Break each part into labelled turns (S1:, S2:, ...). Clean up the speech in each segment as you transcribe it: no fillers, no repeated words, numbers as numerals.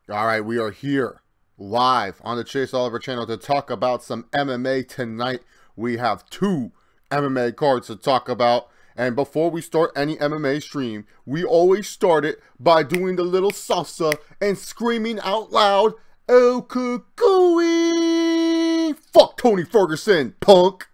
S1: All right, we are here live on the Chase Oliver channel to talk about some MMA tonight. We have two MMA cards to talk about. And before we start any MMA stream, we always start it by doing the little salsa and screaming out loud, El Cucuy! Fuck Tony Ferguson, punk!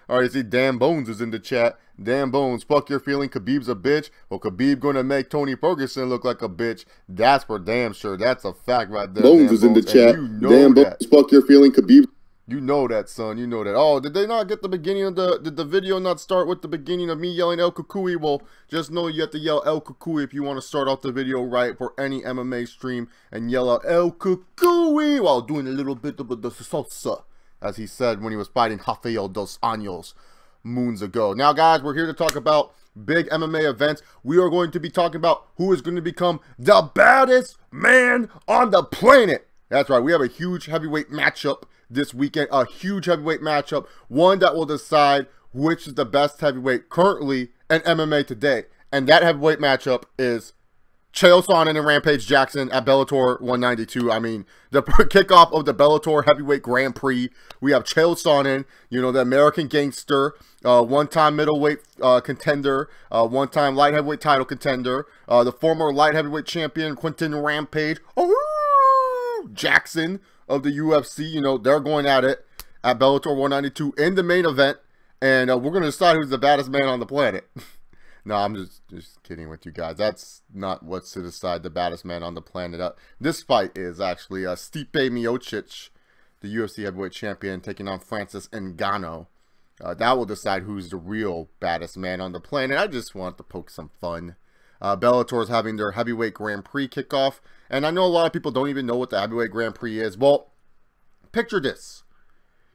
S1: All right, see, Dan Bones is in the chat. Dan Bones, fuck your feeling, Khabib's a bitch. Well, Khabib gonna make Tony Ferguson look like a bitch. That's for damn sure. That's a fact right there.
S2: Bones is in the chat.
S1: You know
S2: Dan Bones, fuck your feeling, Khabib.
S1: You know that, son. You know that. Oh, did they not get the beginning of did the video not start with the beginning of me yelling El Cucuy? Well, just know you have to yell El Cucuy if you want to start off the video right for any MMA stream and yell out El Cucuy while doing a little bit of the salsa, as he said when he was fighting Rafael dos Anjos moons ago. Now, guys, we're here to talk about big MMA events. We are going to be talking about who is going to become the baddest man on the planet. That's right. We have a huge heavyweight matchup this weekend. A huge heavyweight matchup. One that will decide which is the best heavyweight currently in MMA today. And that heavyweight matchup is Chaell Sonnen and Rampage Jackson at Bellator 192. I mean, the kickoff of the Bellator Heavyweight Grand Prix. We have Chaell Sonnen, you know, the American gangster, one-time middleweight contender, one-time light heavyweight title contender, the former light heavyweight champion Quinton Rampage Jackson of the UFC. You know, they're going at it at Bellator 192 in the main event, and we're going to decide who's the baddest man on the planet. No, I'm just kidding with you guys. That's not what's to decide the baddest man on the planet. This fight is actually Stipe Miocic, the UFC Heavyweight Champion, taking on Francis Ngaunno. That will decide who's the real baddest man on the planet. I just want to poke some fun. Bellator is having their Heavyweight Grand Prix kickoff, and I know a lot of people don't even know what the Heavyweight Grand Prix is. Well, picture this.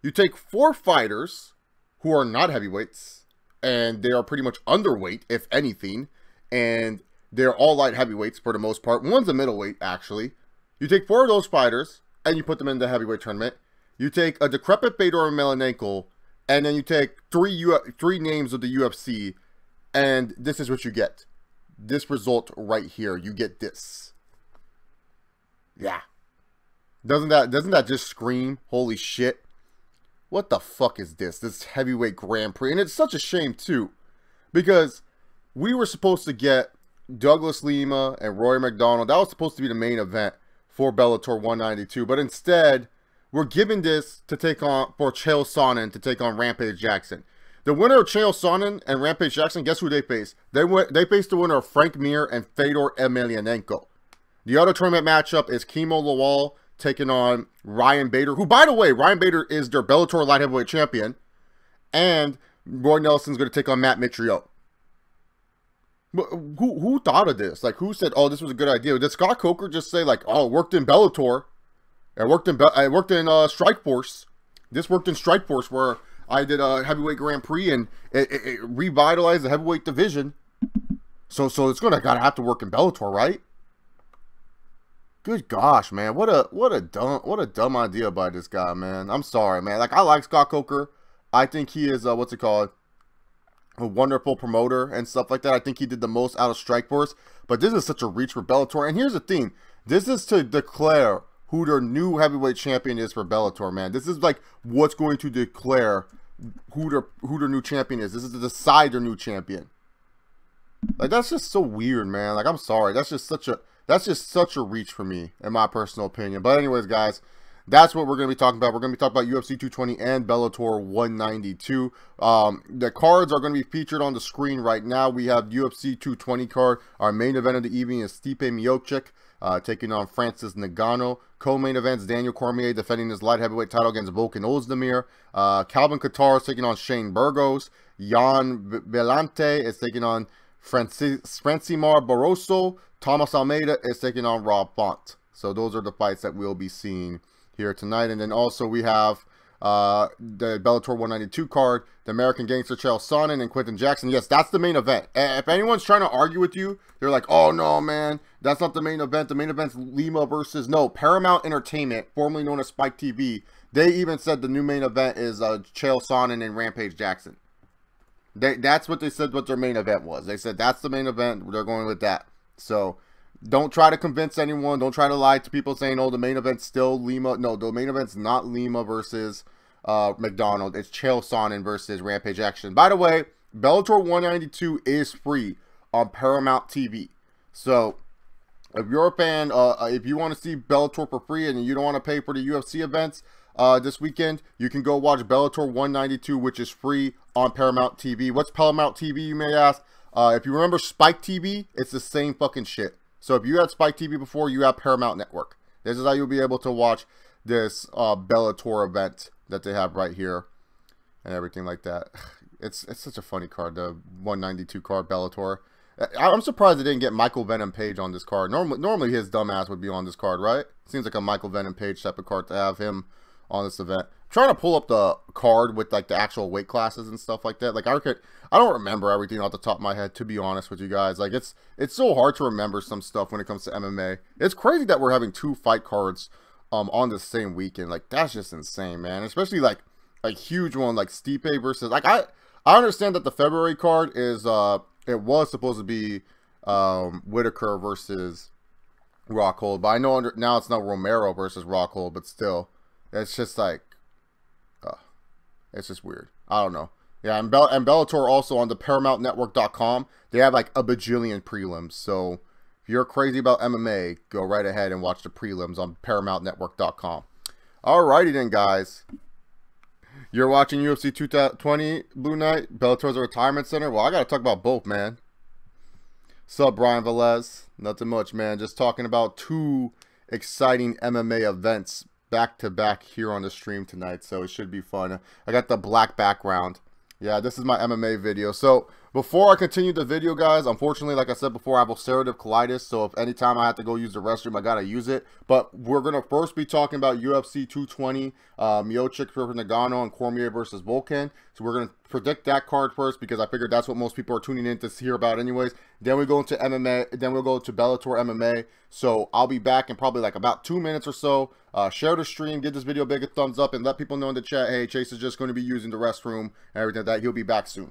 S1: You take 4 fighters who are not heavyweights, and they are pretty much underweight, if anything, and they're all light heavyweights for the most part. One's a middleweight, actually. You take 4 of those fighters, and you put them in the heavyweight tournament. You take a decrepit Fedor Emelianenko, and then you take three names of the UFC, and this is what you get. This result right here. You get this. Yeah. Doesn't that just scream, holy shit? What the fuck is this? This heavyweight Grand Prix. And it's such a shame, too. Because we were supposed to get Douglas Lima and Rory Macdonald. That was supposed to be the main event for Bellator 192. But instead, we're giving this to take on, for Chaell Sonnen to take on Rampage Jackson. The winner of Chaell Sonnen and Rampage Jackson, guess who they face? They face the winner of Frank Mir and Fedor Emelianenko. The other tournament matchup is Kimo Lawal taking on Ryan Bader, who, by the way, Ryan Bader is their Bellator light heavyweight champion, and Roy Nelson's going to take on Matt Mitrione. Who thought of this? Like, who said, "Oh, this was a good idea"? Did Scott Coker just say, like, "Oh, it worked in Bellator, it worked in Strikeforce"? This worked in Strikeforce, where I did a heavyweight Grand Prix, and it revitalized the heavyweight division. So it's gotta have to work in Bellator, right? Good gosh, man. What a dumb idea by this guy, man. I'm sorry, man. Like, I like Scott Coker. I think he is a wonderful promoter and stuff like that. I think he did the most out of Strikeforce. But this is such a reach for Bellator. And here's the thing. This is to declare who their new heavyweight champion is for Bellator, man. This is like what's going to declare who their new champion is. This is to decide their new champion. Like, that's just so weird, man. Like, I'm sorry. That's just such a reach for me, in my personal opinion. But anyways, guys, that's what we're going to be talking about. We're going to be talking about UFC 220 and Bellator 192. The cards are going to be featured on the screen right now. We have UFC 220 card. Our main event of the evening is Stipe Miocic taking on Francis Ngaunno. Co-main events, Daniel Cormier defending his light heavyweight title against Volkan Oezdemir. Calvin Kattar is taking on Shane Burgos. Jan Belante is taking on Francimar Barroso. Thomas Almeida is taking on Rob Font. So those are the fights that we'll be seeing here tonight. And then also we have the Bellator 192 card, the American Gangster Chaell Sonnen and Quinton Jackson. Yes, that's the main event. If anyone's trying to argue with you, they're like, "Oh no, man, that's not the main event. The main event's Lima versus..." No, Paramount Entertainment, formerly known as Spike TV, they even said the new main event is Chaell Sonnen and Rampage Jackson. That's what they said what their main event was. They said that's the main event. They're going with that. So Don't try to convince anyone. Don't try to lie to people saying, oh, the main event's still Lima. No, the main event's not Lima versus Macdonald. It's Chaell Sonnen versus Rampage Jackson. By the way, Bellator 192 is free on Paramount TV. So if you're a fan, if you want to see Bellator for free and you don't want to pay for the UFC events this weekend, you can go watch Bellator 192, which is free on Paramount TV. What's Paramount TV, you may ask? If you remember Spike TV, it's the same fucking shit. So if you had Spike TV before, you have Paramount Network. This is how you'll be able to watch this Bellator event that they have right here and everything like that. It's such a funny card, the 192 card Bellator. I'm surprised they didn't get Michael Venom Page on this card. Normally his dumbass would be on this card, right? Seems like a Michael Venom Page type of card to have him on this event. I'm trying to pull up the card with like the actual weight classes and stuff like that. Like I don't remember everything off the top of my head, to be honest with you guys. Like it's so hard to remember some stuff when it comes to MMA. It's crazy that we're having 2 fight cards on the same weekend. Like that's just insane, man. Especially like a huge one like Stipe versus like I understand that the February card is it was supposed to be Whitaker versus Rockhold, but I know now it's not Romero versus Rockhold, but still, it's just like, it's just weird. I don't know. Yeah, and Bellator also on the ParamountNetwork.com, they have like a bajillion prelims. So if you're crazy about MMA, go right ahead and watch the prelims on ParamountNetwork.com. Alrighty then, guys. You're watching UFC 220, Blue Knight, Bellator's Retirement Center. Well, I got to talk about both, man. Sup, Brian Velez? Nothing much, man. Just talking about 2 exciting MMA events back-to-back here on the stream tonight, so it should be fun. I got the black background. Yeah, this is my MMA video. So before I continue the video, guys, unfortunately, like I said before, I have ulcerative colitis, so if anytime I have to go use the restroom, I gotta use it. But we're gonna first be talking about UFC 220, Miocic versus Ngaunno and Cormier versus Volkan. So we're gonna predict that card first because I figured that's what most people are tuning in to hear about anyways. Then we go into MMA, then we'll go to Bellator MMA. So I'll be back in probably like about 2 minutes or so. Share the stream, give this video a big thumbs up, and let people know in the chat, hey, Chase is just going to be using the restroom and everything like that. He'll be back soon.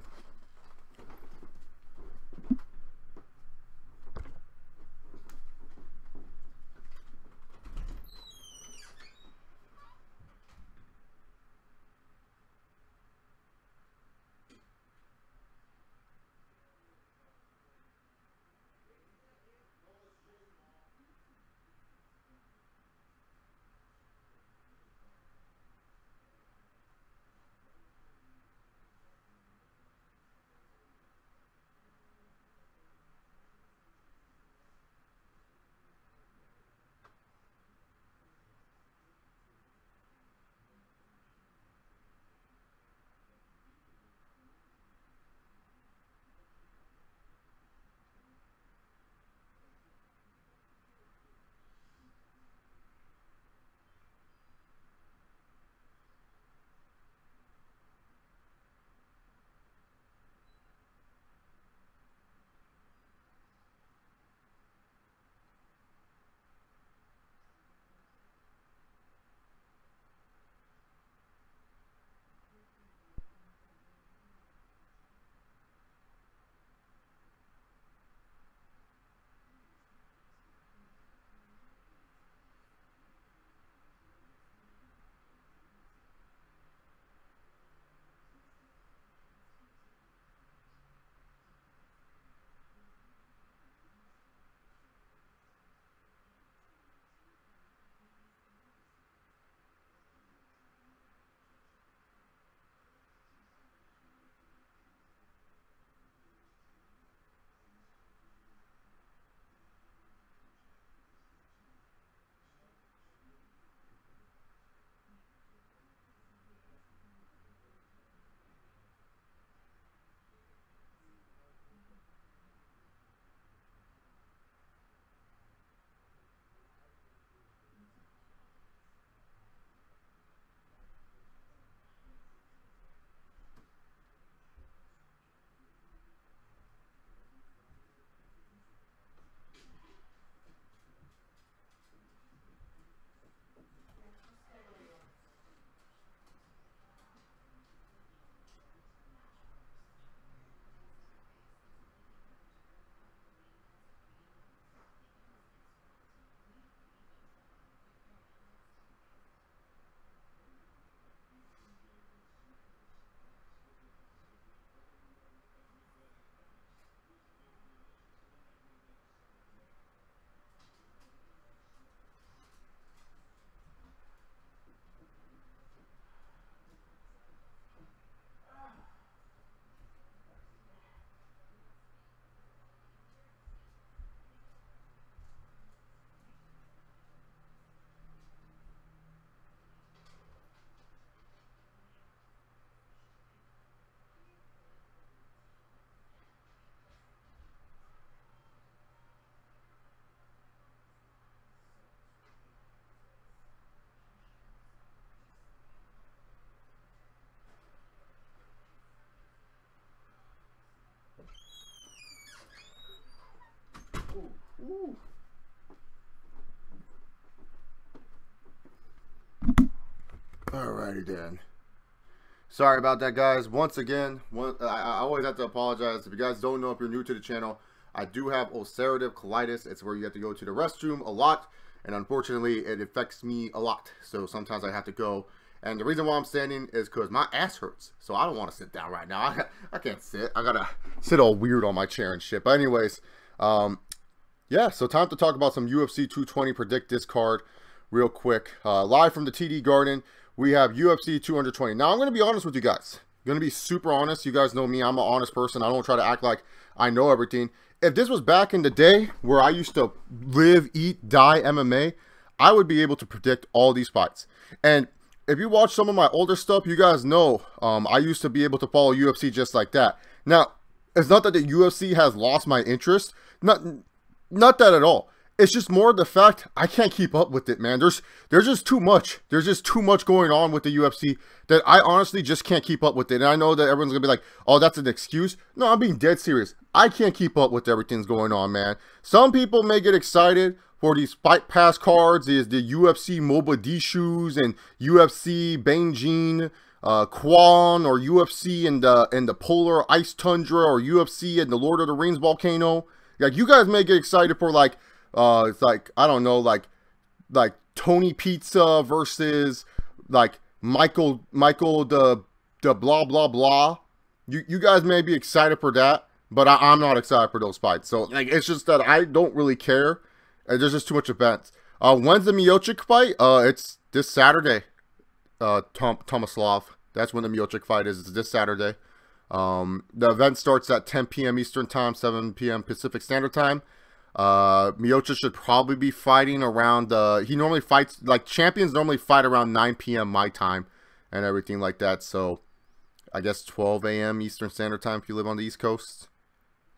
S1: Alrighty then. Sorry about that, guys. Once again, I always have to apologize. If you guys don't know, if you're new to the channel, I do have ulcerative colitis. It's where you have to go to the restroom a lot, and unfortunately, it affects me a lot. So sometimes I have to go. And the reason why I'm standing is because my ass hurts. So I don't want to sit down right now. I can't sit. I gotta sit all weird on my chair and shit. But anyways, yeah, so time to talk about some UFC 220 predict this card real quick. Live from the TD Garden, we have UFC 220. Now, I'm going to be honest with you guys. I'm going to be super honest. You guys know me. I'm an honest person. I don't try to act like I know everything. If this was back in the day where I used to live, eat, die MMA, I would be able to predict all these fights. And if you watch some of my older stuff, you guys know I used to be able to follow UFC just like that. Now, it's not that the UFC has lost my interest. Not that at all. It's just more the fact I can't keep up with it, man. There's just too much. There's just too much going on with the UFC that I honestly just can't keep up with it. And I know that everyone's going to be like, oh, that's an excuse. No, I'm being dead serious. I can't keep up with everything's going on, man. Some people may get excited for these Fight Pass cards, is the UFC Mogadishu's and UFC Beijing Quan, or UFC and the Polar Ice Tundra, or UFC and the Lord of the Rings Volcano. Like, you guys may get excited for like it's like, I don't know, like Tony Pizza versus like Michael the blah blah blah. You guys may be excited for that, but I'm not excited for those fights. So like, it's just that I don't really care. There's just too much events. When's the Miocic fight? It's this Saturday. Tomislav. That's when the Miocic fight is. It's this Saturday. The event starts at 10 p.m. Eastern Time, 7 p.m. Pacific Standard Time. Miocic should probably be fighting around, he normally fights, like, champions normally fight around 9 p.m. my time and everything like that. So I guess 12 a.m. Eastern Standard Time if you live on the East Coast.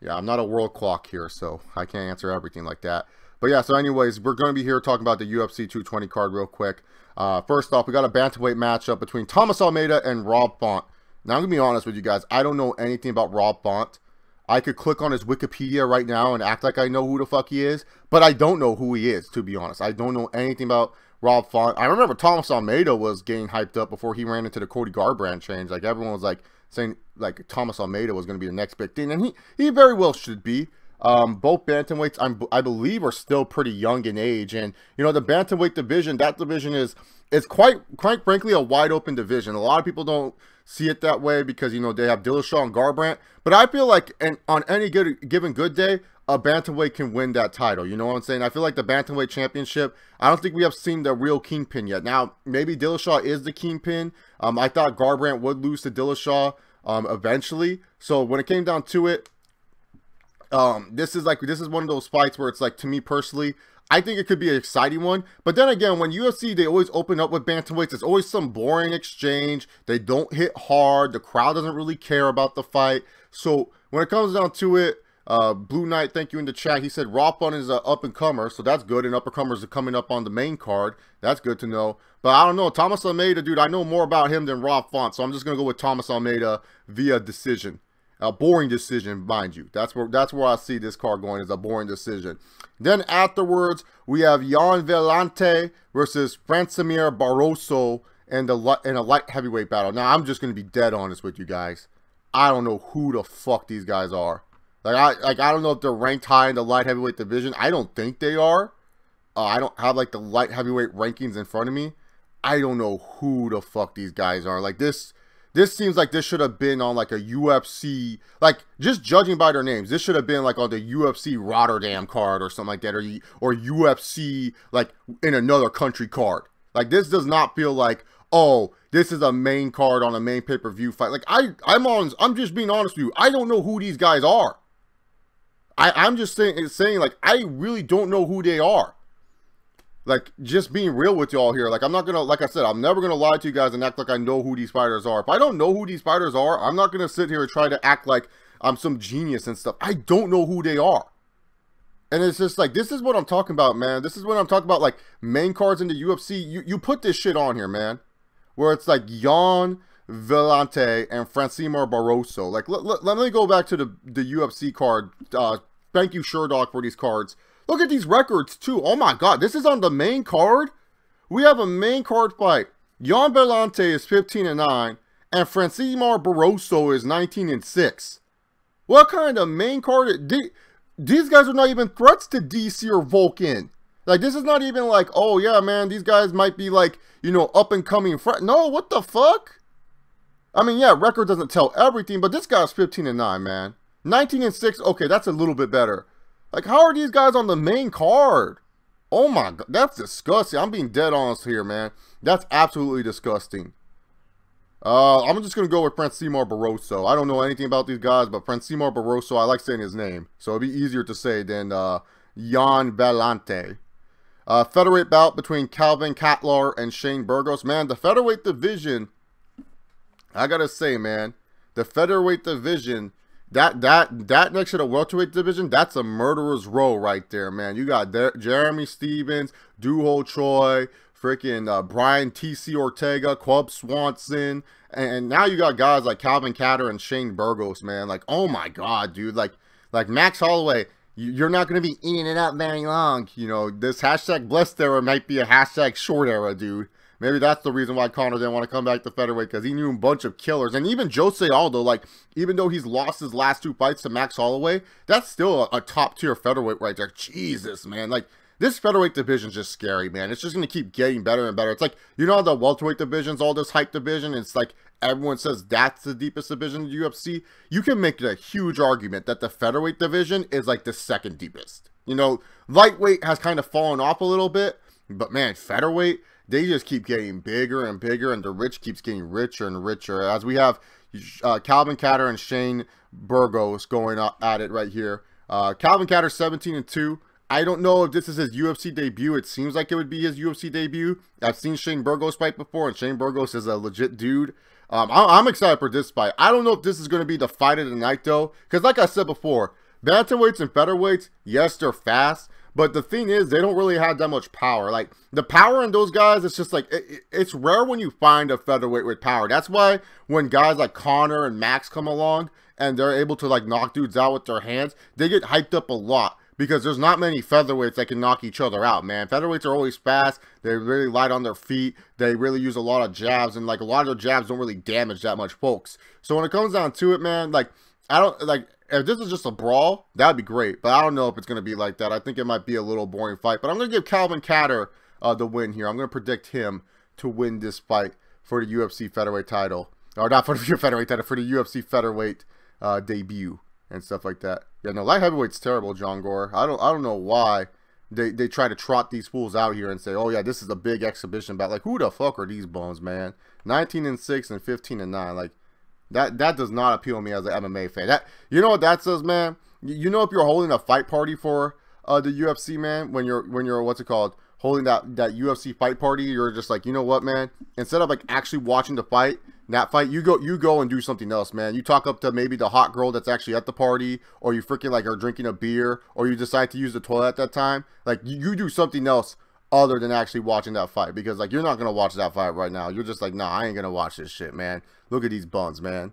S1: Yeah, I'm not a world clock here, so I can't answer everything like that. But yeah, so anyways, we're going to be here talking about the UFC 220 card real quick. First off, we got a bantamweight matchup between Thomas Almeida and Rob Font. Now, I'm going to be honest with you guys. I don't know anything about Rob Font. I could click on his Wikipedia right now and act like I know who the fuck he is, but I don't know who he is, to be honest. I don't know anything about Rob Font. I remember Thomas Almeida was getting hyped up before he ran into the Cody Garbrandt change. Like, everyone was like saying like Thomas Almeida was going to be the next big thing, and he very well should be. Both bantamweights, I believe, are still pretty young in age, and you know, the bantamweight division, that division is quite frankly a wide open division. A lot of people don't see it that way because, you know, they have Dillashaw and Garbrandt, but I feel like on any given good day, a bantamweight can win that title. You know what I'm saying? I feel like the bantamweight championship, I don't think we have seen the real kingpin yet. Now, maybe Dillashaw is the kingpin. I thought Garbrandt would lose to Dillashaw eventually. So when it came down to it, this is one of those fights where it's like, to me personally, I think it could be an exciting one. But then again, when UFC, they always open up with bantamweights, it's always some boring exchange. They don't hit hard. The crowd doesn't really care about the fight. So when it comes down to it, Blue Knight, thank you in the chat. He said Rob Font is an up-and-comer, so that's good. And up-and-comers are coming up on the main card. That's good to know. But I don't know. Thomas Almeida, dude, I know more about him than Rob Font. So I'm just going to go with Thomas Almeida via decision. A boring decision, mind you. That's where I see this card going, is a boring decision. Then afterwards, we have Jan Vellante versus Francimir Barroso in a light heavyweight battle. Now, I'm just going to be dead honest with you guys. I don't know who the fuck these guys are. I don't know if they're ranked high in the light heavyweight division. I don't think they are. I don't have like the light heavyweight rankings in front of me. I don't know who the fuck these guys are. Like, this seems like this should have been on like a UFC, like, just judging by their names, this should have been like on the UFC Rotterdam card or something like that, or UFC like in another country card. Like, this does not feel like, oh, this is a main card on a main pay-per-view fight. Like, I'm just being honest with you. I don't know who these guys are. I'm just saying like, I really don't know who they are. Like, just being real with y'all here. Like, I'm not gonna, like I said, I'm never gonna lie to you guys and act like I know who these fighters are. If I don't know who these fighters are, I'm not gonna sit here and try to act like I'm some genius and stuff. I don't know who they are. And it's just like, this is what I'm talking about, man. This is what I'm talking about, like, main cards in the UFC. You put this shit on here, man. Where it's like Jan Vellante and Francimir Barroso. Like, let me go back to the UFC card. Thank you, Sherdog, for these cards. Look at these records, too. Oh, my God. This is on the main card? We have a main card fight. Jan Belante is 15-9, and Francimar Barroso is 19-6. What kind of main card? These guys are not even threats to DC or Volkan. Like, this is not even like, oh, yeah, man, these guys might be like, you know, up-and-coming front. No, what the fuck? I mean, yeah, record doesn't tell everything, but this guy's 15-9, man. 19-6, okay, that's a little bit better. Like, how are these guys on the main card? Oh my God, that's disgusting. I'm being dead honest here, man. That's absolutely disgusting. I'm just going to go with Francimar Barroso. I don't know anything about these guys, but Francimar Barroso, I like saying his name. So it'd be easier to say than Jan Belante. Featherweight bout between Calvin Katlar and Shane Burgos. Man, the featherweight division, I got to say, man, the featherweight division, that next to the welterweight division, that's a murderer's row right there, man. You got Jeremy Stevens, Duho Choi, freaking Brian T.C. Ortega, Quub Swanson, and now you got guys like Calvin Kattar and Shane Burgos, man. Like, oh my God, dude. Like Max Holloway, you're not going to be eating it up very long. You know, this hashtag blessed era might be a hashtag short era, dude. Maybe that's the reason why Conor didn't want to come back to featherweight, because he knew a bunch of killers. And even Jose Aldo, like, even though he's lost his last 2 fights to Max Holloway, that's still a top-tier featherweight right there. Jesus, man. Like, this featherweight division's just scary, man. It's just going to keep getting better and better. It's like, you know how the welterweight division's all this hype division? It's like everyone says that's the deepest division in the UFC. You can make a huge argument that the featherweight division is like the second deepest. You know, lightweight has kind of fallen off a little bit, but man, featherweight, they just keep getting bigger and bigger, and the rich keeps getting richer and richer. As we have Calvin Kattar and Shane Burgos going at it right here. Calvin Kattar 17-2. I don't know if this is his UFC debut. It seems like it would be his UFC debut. I've seen Shane Burgos fight before, and Shane Burgos is a legit dude. I'm excited for this fight. I don't know if this is going to be the fight of the night, though, because like I said before, bantamweights and featherweights, yes, they're fast, but the thing is, they don't really have that much power. Like, the power in those guys, it's just like, it's rare when you find a featherweight with power. That's why when guys like Conor and Max come along, and they're able to, like, knock dudes out with their hands, they get hyped up a lot. Because there's not many featherweights that can knock each other out, man. Featherweights are always fast. They're really light on their feet. They really use a lot of jabs. And, like, a lot of their jabs don't really damage that much folks. So, when it comes down to it, man, like, I don't, like, if this is just a brawl, that would be great. But I don't know if it's going to be like that. I think it might be a little boring fight. But I'm going to give Calvin Kattar the win here. I'm going to predict him to win this fight for the UFC featherweight title. Or not for the featherweight title, for the UFC featherweight debut. And stuff like that. Yeah, no, light heavyweight's terrible, John Gore. I don't know why they try to trot these fools out here and say, oh yeah, this is a big exhibition bout. Like, who the fuck are these bones, man? 19-6 and 15-9. Like, that does not appeal to me as an MMA fan. That, you know what that says, man? You know, if you're holding a fight party for the UFC, man, when you're what's it called, holding that UFC fight party, you're just like, you know what, man? Instead of like actually watching the fight, that fight, you go and do something else, man. You talk up to maybe the hot girl that's actually at the party, or you freaking like are drinking a beer, or you decide to use the toilet at that time. Like, you do something else other than actually watching that fight, because like you're not gonna watch that fight right now. You're just like, nah, I ain't gonna watch this shit, man. Look at these buns, man.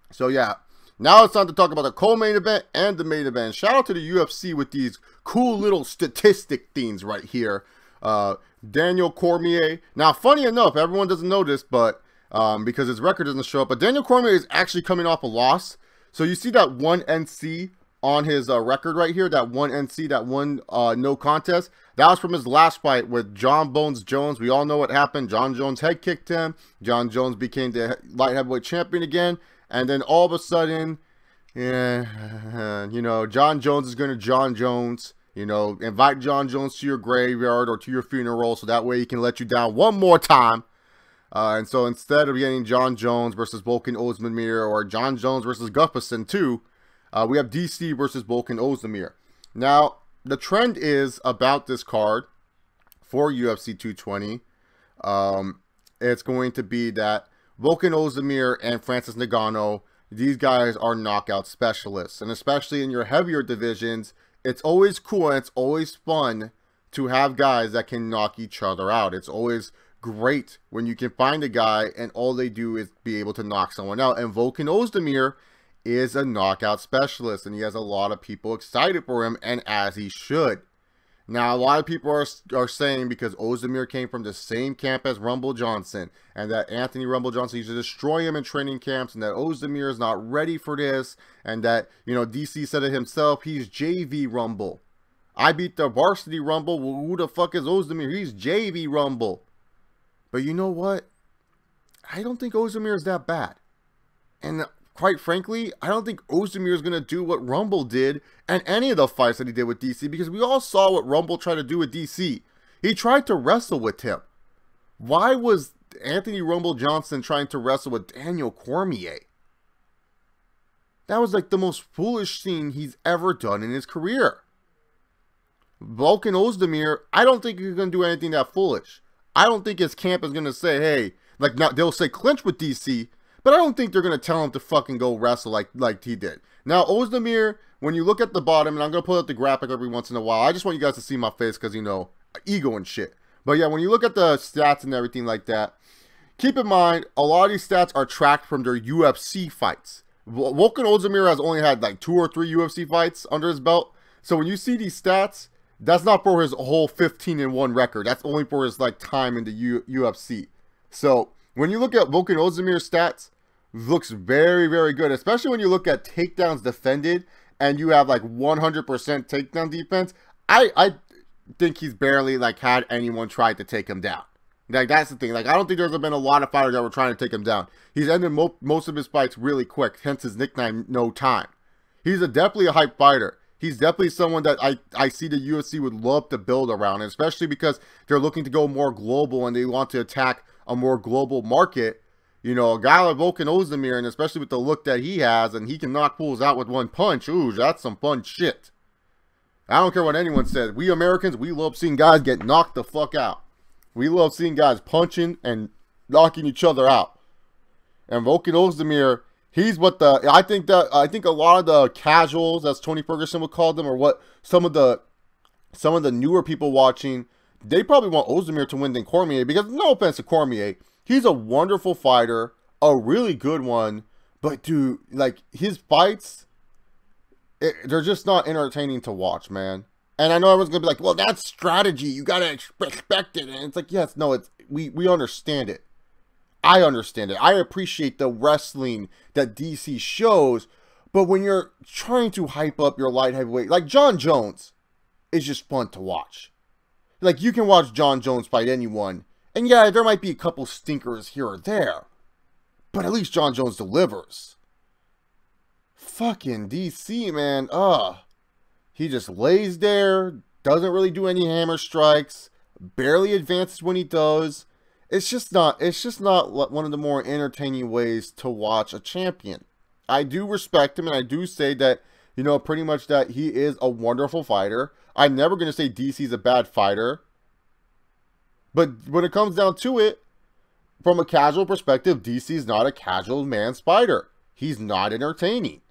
S1: So yeah, now it's time to talk about the co-main event and the main event. Shout out to the UFC with these cool little statistic things right here. Daniel Cormier. Now, funny enough, everyone doesn't know this, but because his record doesn't show up, but Daniel Cormier is actually coming off a loss. So you see that one NC on his record right here, that one NC, that one no contest. That was from his last fight with John Bones Jones. We all know what happened. John Jones head kicked him. John Jones became the light heavyweight champion again. And then all of a sudden, yeah, you know, John Jones is going to John Jones. You know, invite John Jones to your graveyard or to your funeral, so that way he can let you down one more time. And so instead of getting John Jones versus Volkan Oezdemir, or John Jones versus Gustafsson 2, we have DC versus Volkan Oezdemir. Now, the trend is about this card for UFC 220. It's going to be that Volkan Oezdemir and Francis Ngaunno, these guys are knockout specialists. And especially in your heavier divisions, it's always cool and it's always fun to have guys that can knock each other out. It's always great when you can find a guy and all they do is be able to knock someone out. And Volkan Oezdemir is a knockout specialist, and he has a lot of people excited for him, and as he should. Now, a lot of people are saying because Oezdemir came from the same camp as Rumble Johnson, and that Anthony Rumble Johnson used to destroy him in training camps, and that Oezdemir is not ready for this, and that, you know, DC said it himself, he's JV Rumble. I beat the varsity Rumble. Well, who the fuck is Oezdemir? He's JV Rumble. But you know what? I don't think Oezdemir is that bad. And quite frankly, I don't think Oezdemir is going to do what Rumble did and any of the fights that he did with DC, because we all saw what Rumble tried to do with DC. He tried to wrestle with him. Why was Anthony Rumble Johnson trying to wrestle with Daniel Cormier? That was like the most foolish thing he's ever done in his career. Volkan Oezdemir, I don't think he's going to do anything that foolish. I don't think his camp is going to say, hey, like, not, they'll say clinch with DC, but I don't think they're going to tell him to fucking go wrestle like he did. Now, Oezdemir, when you look at the bottom, and I'm going to put up the graphic every once in a while. I just want you guys to see my face because, you know, ego and shit. But yeah, when you look at the stats and everything like that, keep in mind, a lot of these stats are tracked from their UFC fights. Volkan Oezdemir has only had like 2 or 3 UFC fights under his belt. So when you see these stats, that's not for his whole 15-1 record. That's only for his like time in the UFC. So when you look at Volkan Oezdemir's stats, looks very, very good, especially when you look at takedowns defended and you have like 100% takedown defense. I think he's barely like had anyone try to take him down. Like, that's the thing. Like, I don't think there's been a lot of fighters that were trying to take him down. He's ended most of his fights really quick, hence his nickname, No Time. He's definitely a hype fighter. He's definitely someone that I see the UFC would love to build around, especially because they're looking to go more global and they want to attack a more global market. You know, a guy like Volkan Oezdemir, and especially with the look that he has, and he can knock fools out with one punch. Ooh, that's some fun shit. I don't care what anyone says. We Americans, we love seeing guys get knocked the fuck out. We love seeing guys punching and knocking each other out. And Volkan Oezdemir, he's what I think a lot of the casuals, as Tony Ferguson would call them, or what some of the newer people watching, they probably want Oezdemir to win than Cormier, because no offense to Cormier, he's a wonderful fighter, a really good one, but dude, like, his fights, they're just not entertaining to watch, man. And I know everyone's gonna be like, well, that's strategy, you gotta expect it. And it's like, yes, no, we understand it. I understand it. I appreciate the wrestling that DC shows, but when you're trying to hype up your light heavyweight, like John Jones is just fun to watch. Like, you can watch John Jones fight anyone, and yeah, there might be a couple stinkers here or there, but at least John Jones delivers. Fucking DC, man. He just lays there, doesn't really do any hammer strikes, barely advances when he does. It's just not one of the more entertaining ways to watch a champion. I do respect him, and I do say that, you know, pretty much that he is a wonderful fighter. I'm never going to say DC's a bad fighter. But when it comes down to it, from a casual perspective, DC's not a casual man's fighter. He's not entertaining.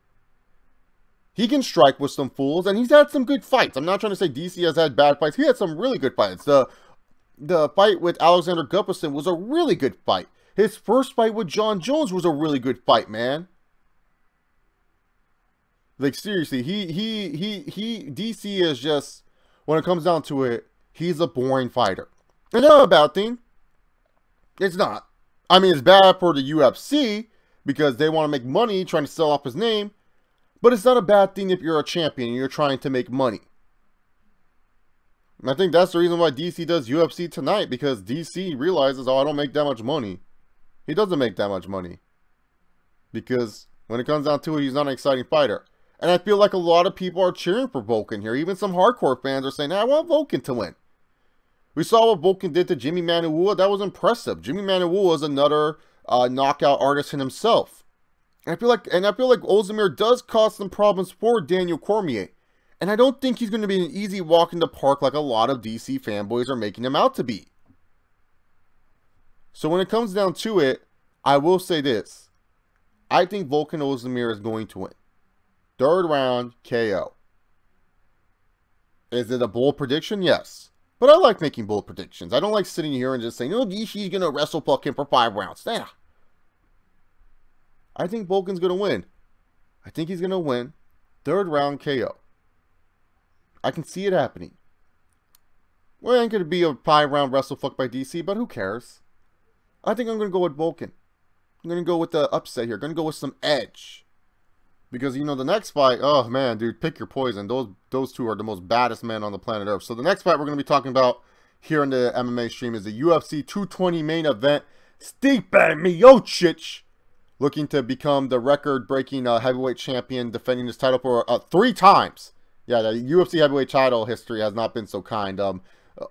S1: He can strike with some fools, and he's had some good fights. I'm not trying to say DC has had bad fights. He had some really good fights. The fight with Alexander Gustafsson was a really good fight. His first fight with John Jones was a really good fight, man. Like, seriously, DC is just, when it comes down to it, he's a boring fighter. And not a bad thing. It's not. I mean, it's bad for the UFC because they want to make money trying to sell off his name. But it's not a bad thing if you're a champion and you're trying to make money. And I think that's the reason why DC does UFC tonight, because DC realizes, oh, I don't make that much money. He doesn't make that much money. Because when it comes down to it, he's not an exciting fighter. And I feel like a lot of people are cheering for Volkan here. Even some hardcore fans are saying, hey, I want Volkan to win. We saw what Volkan did to Jimmy Manuwa. That was impressive. Jimmy Manuwa is another knockout artist in himself. And I feel like Oezdemir does cause some problems for Daniel Cormier. And I don't think he's going to be an easy walk in the park like a lot of DC fanboys are making him out to be. So when it comes down to it, I will say this. I think Volkan Oezdemir is going to win. 3rd round KO. Is it a bold prediction? Yes. But I like making bold predictions. I don't like sitting here and just saying, oh, DC's going to wrestle fuck him for 5 rounds. Nah. I think Volkan's going to win. I think he's going to win. 3rd round KO. I can see it happening. Well, it ain't going to be a 5-round wrestle fuck by DC, but who cares? I think I'm going to go with Volkan. I'm going to go with the upset here. Going to go with some edge. Because, you know, the next fight, oh, man, dude, pick your poison. Those two are the most baddest men on the planet Earth. So the next fight we're going to be talking about here in the MMA stream is the UFC 220 main event. Stipe Miocic looking to become the record-breaking heavyweight champion, defending his title for 3 times. Yeah, the UFC heavyweight title history has not been so kind.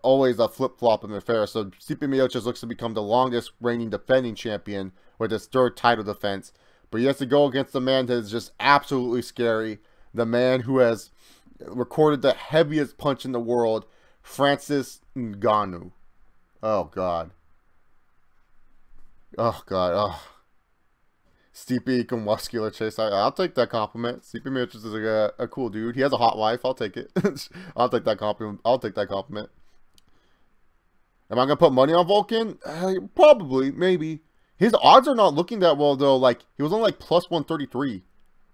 S1: Always a flip-flop in the affair. So Stipe Miocic looks to become the longest reigning defending champion with his 3rd title defense. But he has to go against the man that is just absolutely scary. The man who has recorded the heaviest punch in the world, Francis Ngaunno. Oh, God. Oh, God. Oh. Stipe muscular chase. I'll take that compliment. Stipe Miocic is a cool dude. He has a hot wife. I'll take it. I'll take that compliment. I'll take that compliment. Am I going to put money on Volkan? Probably. Maybe. His odds are not looking that well, though. Like, he was only like plus 133,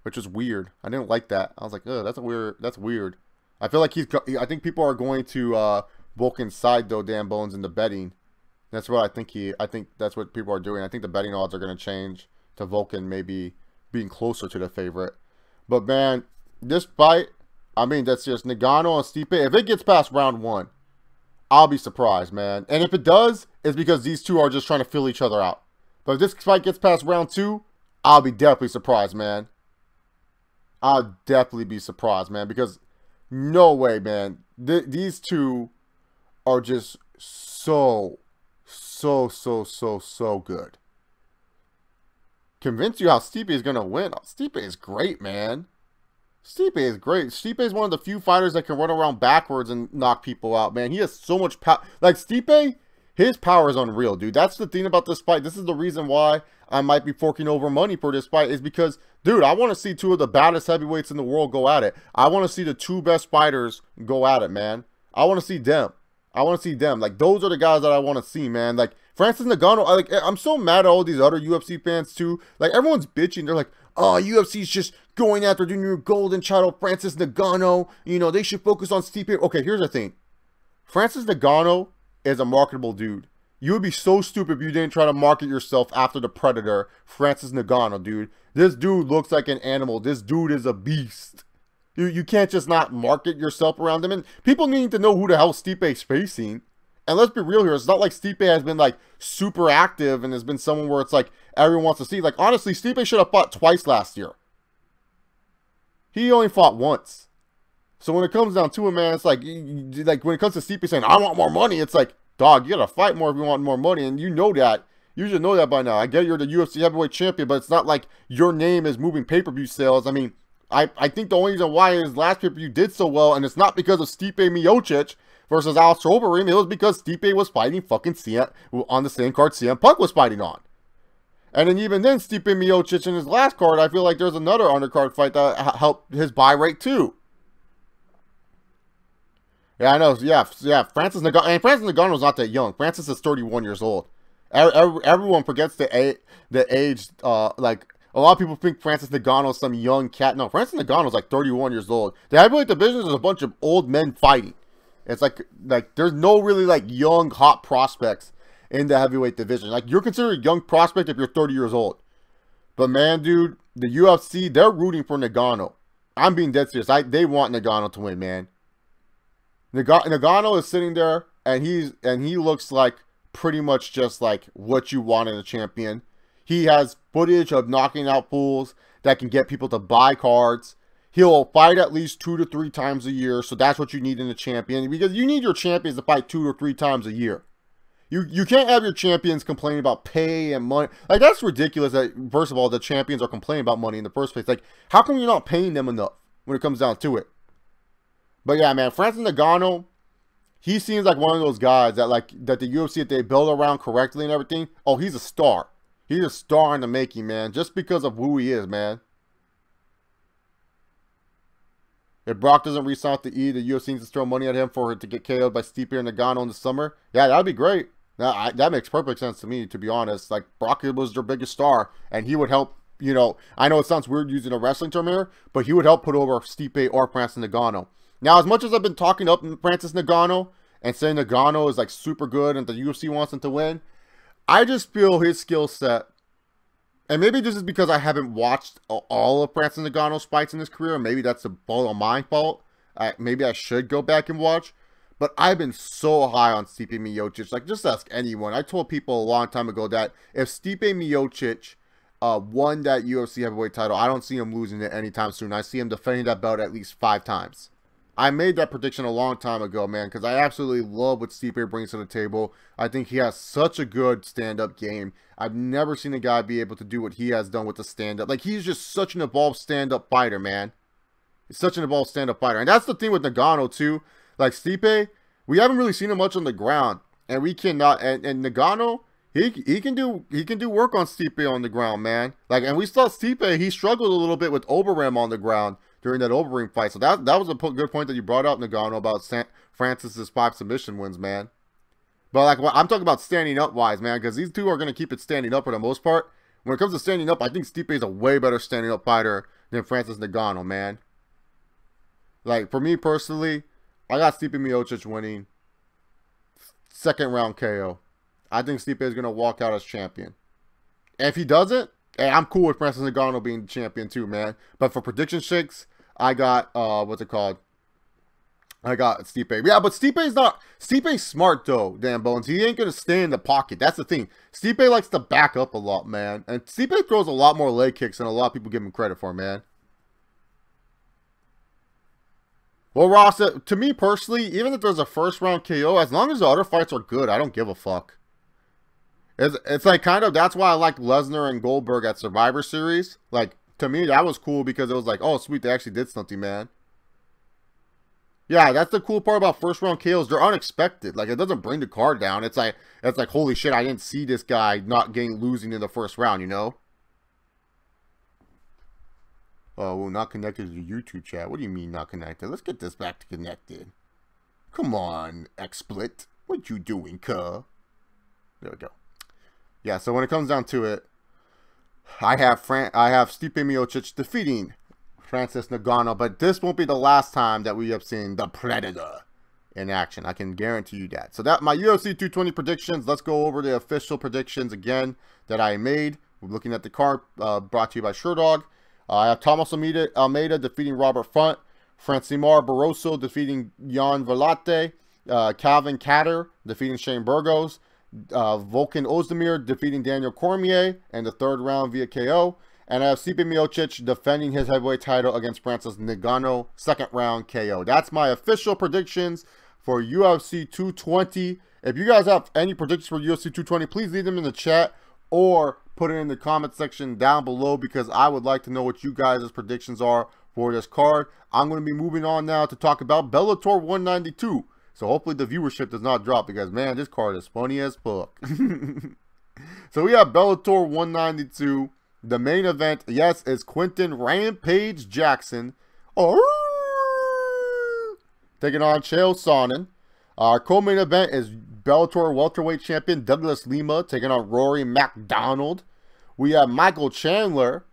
S1: which is weird. I didn't like that. I was like, oh, that's weird. I feel like I think people are going to Volkan's side, though, Dan Bones, in the betting. That's what I think that's what people are doing. I think the betting odds are going to change to Volkan maybe being closer to the favorite. But, man, this fight, I mean, that's just Ngaunno and Stipe. If it gets past round 1, I'll be surprised, man. And if it does, it's because these two are just trying to fill each other out. But if this fight gets past round 2, I'll be definitely surprised, man. I'll definitely be surprised, man. Because no way, man. These two are just so good. Convince you how Stipe is going to win. Stipe is great, man. Stipe is great. Stipe is one of the few fighters that can run around backwards and knock people out, man. He has so much power. Like, Stipe, his power is unreal, dude. That's the thing about this fight. This is the reason why I might be forking over money for this fight, is because, dude, I want to see 2 of the baddest heavyweights in the world go at it. I want to see the 2 best fighters go at it, man. I want to see them. Like, those are the guys that I want to see, man. Like, Francis Ngaunno, I'm so mad at all these other UFC fans, too. Like, everyone's bitching. They're like, oh, UFC's just going after the new golden child, Francis Ngaunno. You know, they should focus on Stipe. Okay, here's the thing. Francis Ngaunno is a marketable dude. You would be so stupid if you didn't try to market yourself after the predator, Francis Ngaunno, dude. This dude looks like an animal. This dude is a beast. You can't just not market yourself around him. And people need to know who the hell Stipe's facing. And let's be real here. It's not like Stipe has been, like, super active and has been someone where it's like everyone wants to see. Like, honestly, Stipe should have fought twice last year. He only fought once. So when it comes down to it, man, it's like when it comes to Stipe saying, I want more money, it's like, dog, you got to fight more if you want more money. And you know that. You should know that by now. I get you're the UFC Heavyweight Champion, but it's not like your name is moving pay-per-view sales. I mean, I think the only reason why his last pay-per-view did so well, and it's not because of Stipe Miocic versus Alistair Overeem, it was because Stipe was fighting fucking on the same card CM Punk was fighting on. And then even then, Stipe Miocic in his last card, I feel like there's another undercard fight that helped his buy rate too. Yeah, I know. Yeah. Francis Ngaunno, and Francis Ngannou's not that young. Francis is 31 years old. Everyone forgets the age. Like, a lot of people think Francis Ngaunno is some young cat. No, Francis Ngaunno is like 31 years old. The heavyweight division is a bunch of old men fighting. It's like there's no really like young hot prospects in the heavyweight division. Like, you're considered a young prospect if you're 30 years old. But man, dude, the UFC, they're rooting for Ngaunno. I'm being dead serious. They want Ngaunno to win, man. Ngaunno is sitting there, and he looks like pretty much just like what you want in a champion. He has footage of knocking out fools that can get people to buy cards. He'll fight at least 2 to 3 times a year, so that's what you need in a champion, because you need your champions to fight 2 or 3 times a year. You can't have your champions complaining about pay and money. Like, that's ridiculous that, first of all, the champions are complaining about money in the first place. Like, how come you're not paying them enough when it comes down to it? But yeah, man, Francis Ngaunno, he seems like one of those guys that the UFC, if they build around correctly and everything, oh, he's a star. He's a star in the making, man, just because of who he is, man. If Brock doesn't resign with the E, the UFC needs to throw money at him to get KO'd by Stipe or Ngaunno in the summer. Yeah, that'd be great. That makes perfect sense to me, to be honest. Like, Brock was their biggest star, and he would help you know, I know it sounds weird using a wrestling term here, but he would help put over Stipe or Francis Ngaunno. Now, as much as I've been talking up Francis Ngaunno and saying Ngaunno is like super good and the UFC wants him to win, I just feel his skill set, and maybe this is because I haven't watched all of Francis Ngannou's fights in his career. Maybe that's all my fault. Maybe I should go back and watch. But I've been so high on Stipe Miocic. Like, just ask anyone. I told people a long time ago that if Stipe Miocic won that UFC heavyweight title, I don't see him losing it anytime soon. I see him defending that belt at least 5 times. I made that prediction a long time ago, man, because I absolutely love what Stipe brings to the table. I think he has such a good stand-up game. I've never seen a guy be able to do what he has done with the stand-up. Like, he's just such an evolved stand-up fighter, man. He's such an evolved stand-up fighter. And that's the thing with Ngaunno, too. Like, Stipe, we haven't really seen him much on the ground. And we cannot... And Ngaunno, he can do work on Stipe on the ground, man. Like, and we saw Stipe, he struggled a little bit with Overeem on the ground during that Overeem fight. So that was a good point that you brought up, Ngaunno, about Francis's 5 submission wins, man. But like, I'm talking about standing up wise, man, because these two are going to keep it standing up for the most part. When it comes to standing up, I think Stipe is a way better standing up fighter than Francis Ngaunno, man. Like, for me personally, I got Stipe Miocic winning 2nd round KO. I think Stipe is going to walk out as champion. And if he doesn't, hey, I'm cool with Francis Ngaunno being the champion too, man. But for prediction shakes, I got, what's it called? I got Stipe. Yeah, but Stipe's smart though, Dan Bones. He ain't going to stay in the pocket. That's the thing. Stipe likes to back up a lot, man. And Stipe throws a lot more leg kicks than a lot of people give him credit for, man. Well, Ross, to me personally, even if there's a 1st round KO, as long as the other fights are good, I don't give a fuck. It's like kind of, that's why I like Lesnar and Goldberg at Survivor Series. Like, to me, that was cool because it was like, oh, sweet, they actually did something, man. Yeah, that's the cool part about 1st round KOs. They're unexpected. Like, it doesn't bring the card down. It's like, holy shit, I didn't see this guy losing in the 1st round, you know? Oh, well, not connected to the YouTube chat. What do you mean not connected? Let's get this back to connected. Come on, XSplit. What you doing, cuh? There we go. Yeah, so when it comes down to it, I have Stipe Miocic defeating Francis Ngaunno, but this won't be the last time that we have seen the Predator in action. I can guarantee you that. So that my UFC 220 predictions. Let's go over the official predictions again that I made. We're looking at the card brought to you by SureDog. I have Thomas Almeida defeating Robert Font, Francimar Barroso defeating Jan Velate, Calvin Kattar defeating Shane Burgos, Volkan Oezdemir defeating Daniel Cormier in the 3rd round via KO. And I have Stipe Miocic defending his heavyweight title against Francis Ngaunno, 2nd round KO. That's my official predictions for UFC 220. If you guys have any predictions for UFC 220, please leave them in the chat or put it in the comment section down below, because I would like to know what you guys' predictions are for this card. I'm going to be moving on now to talk about Bellator 192. So hopefully the viewership does not drop, because, man, this card is funny as fuck. So we have Bellator 192. The main event, yes, is Quinton Rampage Jackson taking on Chaell Sonnen. Our co-main event is Bellator Welterweight Champion Douglas Lima taking on Rory Macdonald. We have Michael Chandler,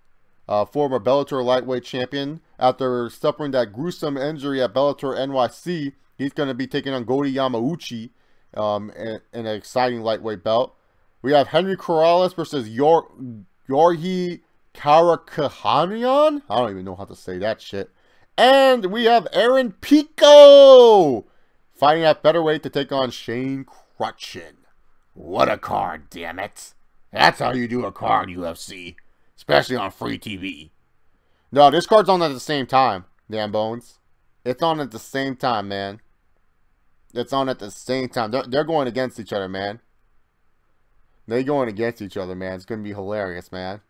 S1: former Bellator Lightweight Champion. After suffering that gruesome injury at Bellator NYC, he's going to be taking on Goto Yamauchi in an exciting lightweight belt. We have Henry Corrales versus Yorhi Karakahanian. I don't even know how to say that shit. And we have Aaron Pico fighting at featherweight to take on Shane Crutchin. What a card, damn it. That's how you do a card, UFC. Especially on free TV. No, this card's on at the same time, damn bones. It's on at the same time, man. It's on at the same time. They're going against each other, man. They're going against each other, man. It's going to be hilarious, man.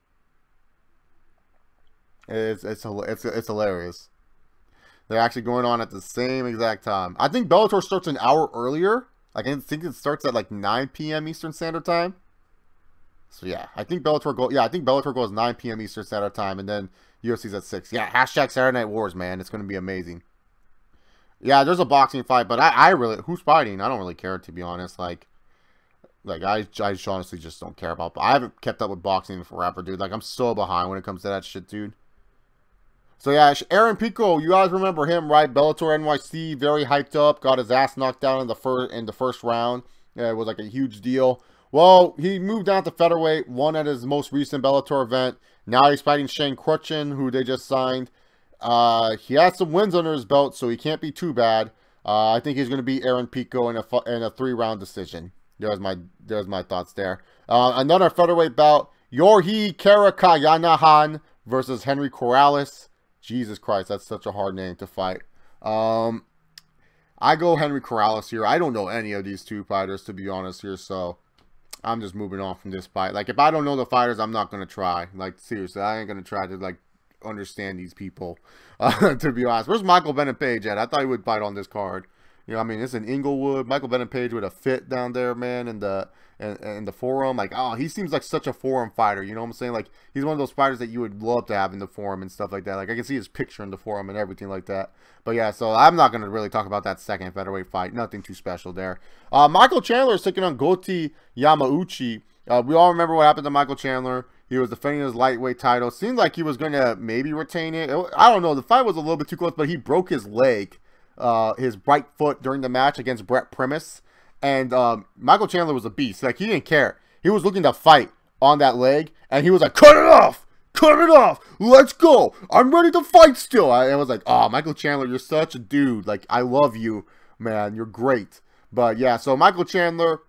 S1: It's hilarious. They're actually going on at the same exact time. I think Bellator starts an hour earlier. Like, I think it starts at like 9 p.m. Eastern Standard Time. So yeah, I think Bellator goes 9 p.m. Eastern Standard Time, and then UFC's at 6. Yeah, hashtag Saturday Night Wars, man. It's going to be amazing. Yeah, there's a boxing fight, but I really, who's fighting? I don't really care, to be honest. Like, Like, I honestly just don't care about. I haven't kept up with boxing in forever, dude. Like, I'm so behind when it comes to that shit, dude. So, yeah, Aaron Pico, you guys remember him, right? Bellator NYC, very hyped up. Got his ass knocked down in the first round. Yeah, it was like a huge deal. Well, he moved down to featherweight, won at his most recent Bellator event. Now he's fighting Shane Crutchin, who they just signed. He has some wins under his belt, so he can't be too bad. I think he's going to beat Aaron Pico in a 3-round decision. There's my thoughts there. Another featherweight bout, Yorhi Karakayanahan versus Henry Corrales. Jesus Christ, that's such a hard name to fight. I go Henry Corrales here. I don't know any of these two fighters, to be honest here, so I'm just moving on from this fight. Like, if I don't know the fighters, I'm not going to try. Like, seriously, I ain't going to try to, like, understand these people, to be honest. Where's Michael Bennett Page at? I thought he would fight on this card. You know, I mean, it's in Inglewood. Michael Bennett Page with a fit down there, man, in the forum. Like, oh, he seems like such a forum fighter. You know what I'm saying? Like, he's one of those fighters that you would love to have in the forum and stuff like that. Like, I can see his picture in the forum and everything like that. But yeah, so I'm not going to really talk about that second featherweight fight. Nothing too special there. Michael Chandler is taking on Goti Yamauchi. We all remember what happened to Michael Chandler. He was defending his lightweight title. Seemed like he was going to maybe retain it. I don't know. The fight was a little bit too close, but he broke his leg, his right foot, during the match against Brett Primus. And Michael Chandler was a beast. Like, he didn't care. He was looking to fight on that leg, and he was like, cut it off! Cut it off! Let's go! I'm ready to fight still! I was like, oh, Michael Chandler, you're such a dude. Like, I love you, man. You're great. But, yeah, so Michael Chandler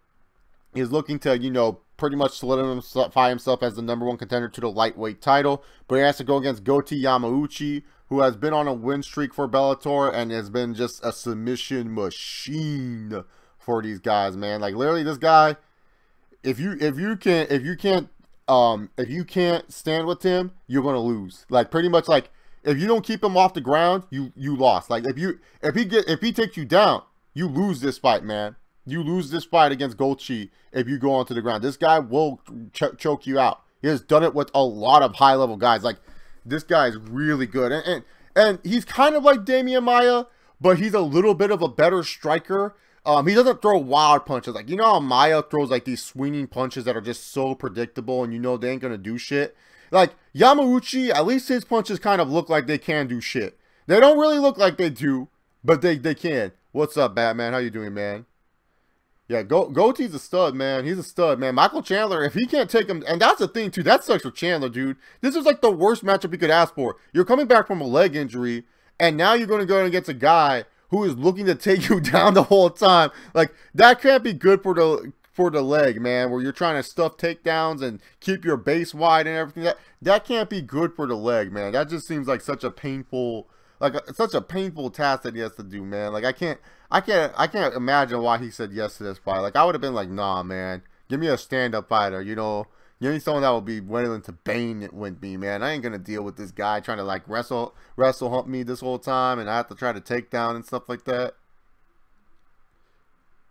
S1: is looking to, you know, pretty much solidify himself as the #1 contender to the lightweight title. But he has to go against Goti Yamauchi, who has been on a win streak for Bellator and has been just a submission machine for these guys, man. Like, literally, this guy, if you can't stand with him, you're gonna lose. Like, pretty much, like, if you don't keep him off the ground, you lost. Like, if he takes you down, you lose this fight, man. You lose this fight against Goti if you go onto the ground. This guy will choke you out. He has done it with a lot of high-level guys. Like, this guy is really good. And he's kind of like Damian Maia, but he's a little bit of a better striker. He doesn't throw wild punches. Like, you know how Maia throws, like, these swinging punches that are just so predictable and you know they ain't going to do shit? Like, Yamauchi, at least his punches kind of look like they can do shit. They don't really look like they do, but they can. What's up, Batman? How you doing, man? Yeah, Goti's a stud, man. He's a stud, man. Michael Chandler, if he can't take him, and that's the thing, too. That sucks for Chandler, dude. This is like the worst matchup you could ask for. You're coming back from a leg injury, and now you're going to go against a guy who is looking to take you down the whole time. Like, that can't be good for the leg, man, where you're trying to stuff takedowns and keep your base wide and everything. That can't be good for the leg, man. That just seems like such a painful... such a painful task that he has to do, man. Like, I can't imagine why he said yes to this fight. Like, I would have been like, nah, man. Give me a stand-up fighter, you know. You need someone that will be willing to bang it with me, man. I ain't gonna deal with this guy trying to, like, wrestle hump me this whole time, and I have to try to take down and stuff like that.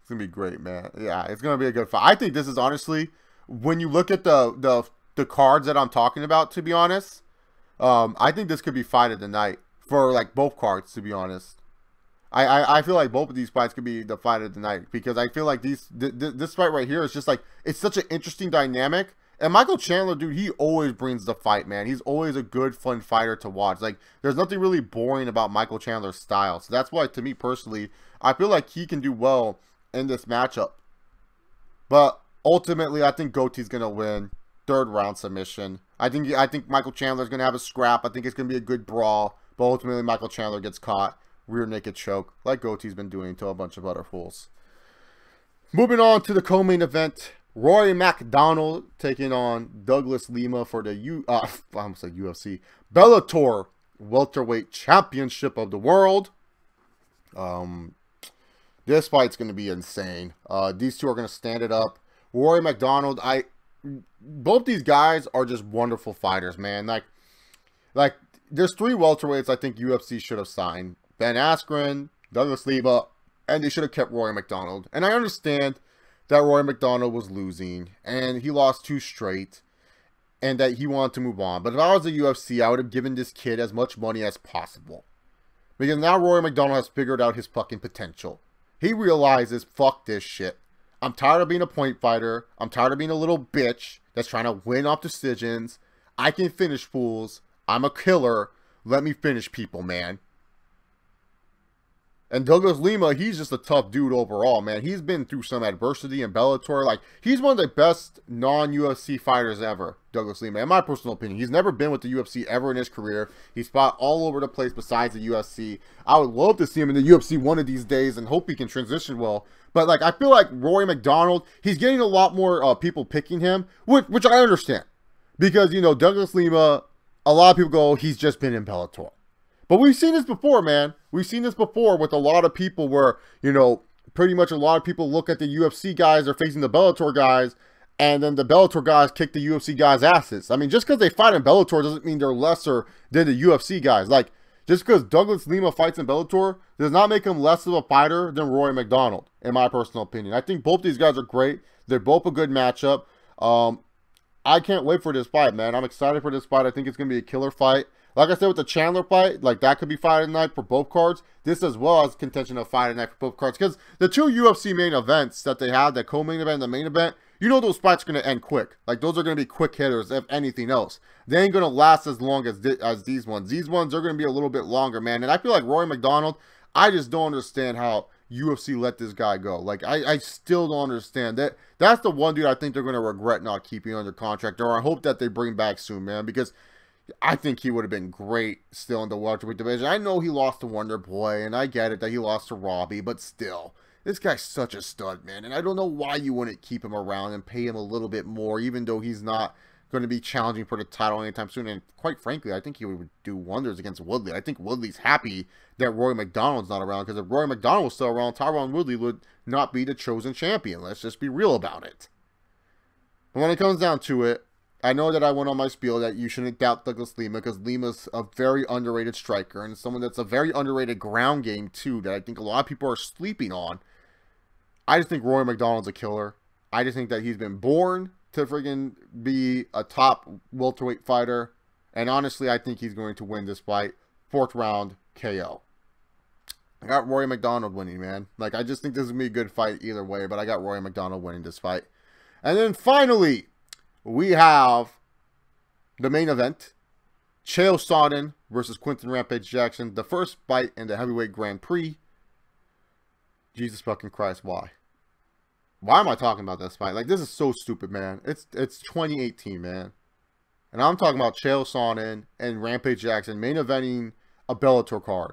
S1: It's gonna be great, man. Yeah, it's gonna be a good fight. I think this is, honestly, when you look at the cards that I'm talking about, to be honest, I think this could be fight of the night. For, like, both cards, to be honest. I feel like both of these fights could be the fight of the night. Because I feel like this fight right here is just, like, it's such an interesting dynamic. And Michael Chandler, dude, he always brings the fight, man. He's always a good, fun fighter to watch. Like, there's nothing really boring about Michael Chandler's style. So that's why, to me, personally, I feel like he can do well in this matchup. But, ultimately, I think Goti's going to win. 3rd round submission. I think Michael Chandler's going to have a scrap. I think it's going to be a good brawl. But ultimately, Michael Chandler gets caught. Rear naked choke. Like Goti's been doing to a bunch of other fools. Moving on to the co-main event. Rory Macdonald taking on Douglas Lima for the I almost said UFC. Bellator Welterweight Championship of the World. This fight's going to be insane. These two are going to stand it up. Rory Macdonald, both these guys are just wonderful fighters, man. Like, there's 3 welterweights I think UFC should have signed. Ben Askren, Douglas Lima, and they should have kept Rory Macdonald. And I understand that Rory Macdonald was losing, and he lost 2 straight, and that he wanted to move on. But if I was the UFC, I would have given this kid as much money as possible. Because now Rory Macdonald has figured out his fucking potential. He realizes, fuck this shit. I'm tired of being a point fighter. I'm tired of being a little bitch that's trying to win off decisions. I can finish fools. I'm a killer. Let me finish people, man. And Douglas Lima, he's just a tough dude overall, man. He's been through some adversity in Bellator. Like, he's one of the best non-UFC fighters ever, Douglas Lima, in my personal opinion. He's never been with the UFC ever in his career. He's fought all over the place besides the UFC. I would love to see him in the UFC one of these days and hope he can transition well. But, like, I feel like Rory Macdonald, he's getting a lot more people picking him, which I understand. Because, you know, Douglas Lima, a lot of people go, he's just been in Bellator. But we've seen this before, man. We've seen this before with a lot of people where, you know, pretty much a lot of people look at the UFC guys, they're facing the Bellator guys, and then the Bellator guys kick the UFC guys' asses. I mean, just because they fight in Bellator doesn't mean they're lesser than the UFC guys. Like, just because Douglas Lima fights in Bellator does not make him less of a fighter than Rory Macdonald, in my personal opinion. I think both these guys are great. They're both a good matchup. I can't wait for this fight, man. I'm excited for this fight. I think it's going to be a killer fight. Like I said with the Chandler fight, like that could be fight of the night for both cards. This as well as contention of fight of the night for both cards. Because the two UFC main events that they had, the co-main event and the main event, you know those fights are going to end quick. Like those are going to be quick hitters, if anything else. They ain't going to last as long as these ones. These ones are going to be a little bit longer, man. And I feel like Rory Macdonald, I just don't understand how UFC let this guy go. Like, I still don't understand that. That's the one dude I think they're going to regret not keeping under contract. Or I hope that they bring back soon, man. Because I think he would have been great still in the welterweight division. I know he lost to Wonder Boy, and I get it that he lost to Robbie, but still, this guy's such a stud, man. And I don't know why you wouldn't keep him around and pay him a little bit more, even though he's not going to be challenging for the title anytime soon. And quite frankly, I think he would do wonders against Woodley. I think Woodley's happy that Rory Macdonald's not around, because if Rory Macdonald was still around, Tyron Woodley would not be the chosen champion. Let's just be real about it. But when it comes down to it, I know that I went on my spiel that you shouldn't doubt Douglas Lima, because Lima's a very underrated striker and someone that's a very underrated ground game too that I think a lot of people are sleeping on. I just think Rory Macdonald's a killer. I just think that he's been born to friggin' be a top welterweight fighter, and honestly, I think he's going to win this fight. 4th round KO. I got Rory Macdonald winning, man. Like, I just think this is going to be a good fight either way, but I got Rory Macdonald winning this fight. And then finally, we have the main event. Chaell Sonnen versus Quinton Rampage Jackson. The first fight in the Heavyweight Grand Prix. Jesus fucking Christ, why? Why am I talking about this fight? Like, this is so stupid, man. It's 2018, man. And I'm talking about Chaell Sonnen and Rampage Jackson main eventing a Bellator card.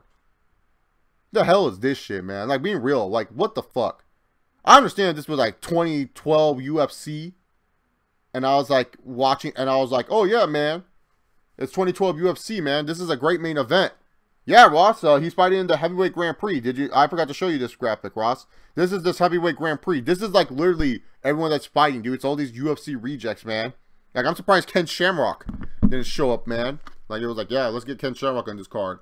S1: The hell is this shit, man? Like, being real, like, what the fuck? I understand this was like 2012 UFC. And I was like watching, and I was like, oh yeah, man. It's 2012 UFC, man. This is a great main event. Yeah, Ross, he's fighting in the Heavyweight Grand Prix. I forgot to show you this graphic, Ross. This is this Heavyweight Grand Prix. This is like literally everyone that's fighting, dude. It's all these UFC rejects, man. Like, I'm surprised Ken Shamrock didn't show up, man. Like, it was like, yeah, let's get Ken Shamrock on this card.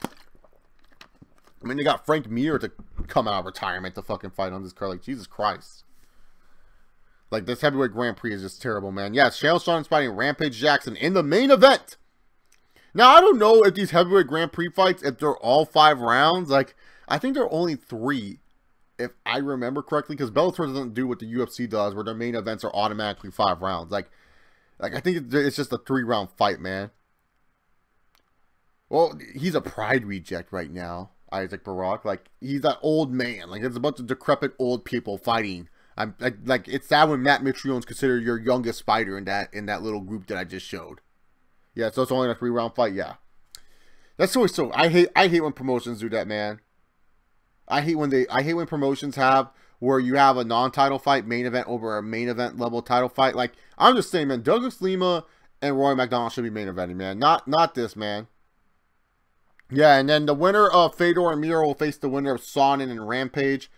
S1: I mean, they got Frank Mir to come out of retirement to fucking fight on this card. Like, Jesus Christ. Like, this Heavyweight Grand Prix is just terrible, man. Yeah, Chaell Sonnen's fighting Rampage Jackson in the main event. Now, I don't know if these Heavyweight Grand Prix fights, if they're all 5 rounds. Like, I think they're only 3, if I remember correctly, because Bellator doesn't do what the UFC does, where their main events are automatically 5 rounds. Like I think it's just a 3-round fight, man. Well, he's a pride reject right now, Isaac Barak. Like, he's that old man. Like, it's a bunch of decrepit old people fighting. I'm like it's sad when Matt Mitrione's considered your youngest fighter in that little group that I just showed. Yeah, so it's only a 3-round fight. Yeah, that's always so. I hate when promotions do that, man. I hate when promotions have where you have a non-title fight main event over a main event level title fight. Like, I'm just saying, man, Douglas Lima and Rory Macdonald should be main eventing, man. Not this, man. Yeah, and then the winner of Fedor and Miro will face the winner of Sonnen and Rampage.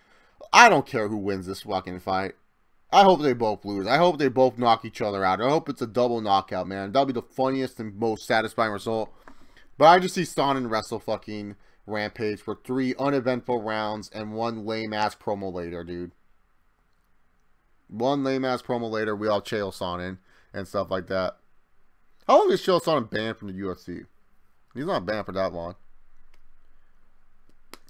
S1: I don't care who wins this fucking fight. I hope they both lose. I hope they both knock each other out. I hope it's a double knockout, man. That'll be the funniest and most satisfying result. But I just see Sonnen wrestle fucking Rampage for 3 uneventful rounds and 1 lame-ass promo later, dude. 1 lame-ass promo later, we all Chaell Sonnen and stuff like that. How long is Chaell Sonnen banned from the UFC? He's not banned for that long.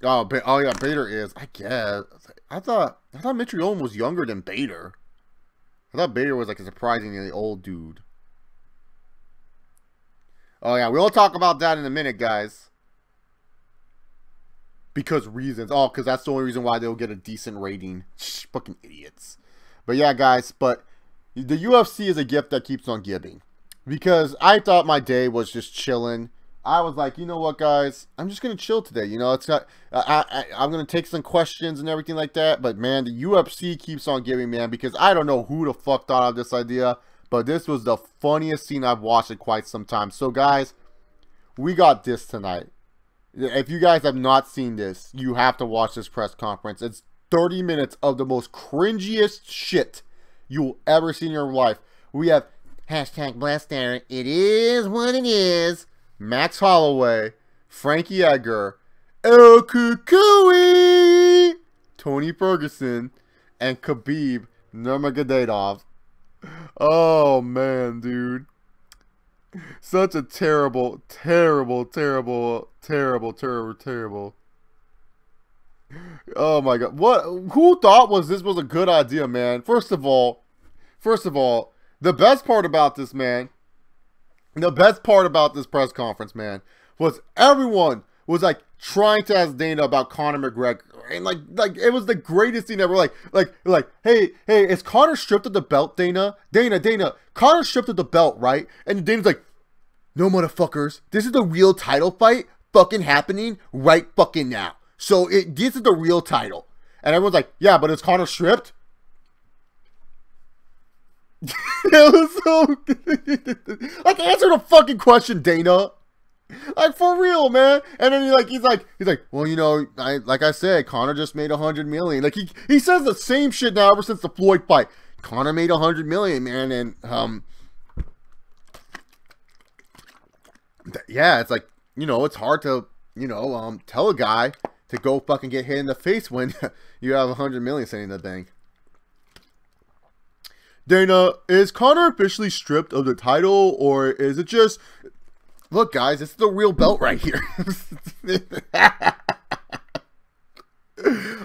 S1: Oh yeah, Bader is. I guess. I thought Mitrione was younger than Bader. I thought Bader was like a surprisingly old dude. Oh yeah, we'll talk about that in a minute, guys. Because reasons. Oh, because that's the only reason why they'll get a decent rating. Shh, fucking idiots. But yeah, guys. But the UFC is a gift that keeps on giving. Because I thought my day was just chilling. I was like, you know what, guys? I'm just going to chill today. You know, it's not... I'm going to take some questions and everything like that. But, man, the UFC keeps on giving, man. Because I don't know who the fuck thought of this idea. But this was the funniest scene I've watched in quite some time. So, guys, we got this tonight. If you guys have not seen this, you have to watch this press conference. It's 30 minutes of the most cringiest shit you'll ever see in your life. We have #BlessDarren. It is what it is. Max Holloway, Frankie Edgar, El Cucuy, Tony Ferguson, and Khabib Nurmagomedov. Oh, man, dude. Such a terrible. Oh, my God. Who thought this was a good idea, man? First of all, the best part about this, man, the best part about this press conference, man, was everyone was like trying to ask Dana about Conor McGregor, and like it was the greatest thing ever. Like, hey, is Conor stripped of the belt, Dana? Dana, Conor stripped of the belt, right? And Dana's like, no, motherfuckers, this is the real title fight fucking happening right fucking now. So this is the real title, and everyone's like, yeah, but is Conor stripped? It was so good. Like, answer the fucking question, Dana. Like, for real, man. And then he's like, well, you know, like I said, Conor just made $100 million. Like, he says the same shit now ever since the Floyd fight. Conor made $100 million, man, and yeah, it's like, you know, it's hard to, you know, tell a guy to go fucking get hit in the face when you have $100 million sitting in the bank. Dana, is Conor officially stripped of the title, or is it just... Look, guys, it's the real belt right here.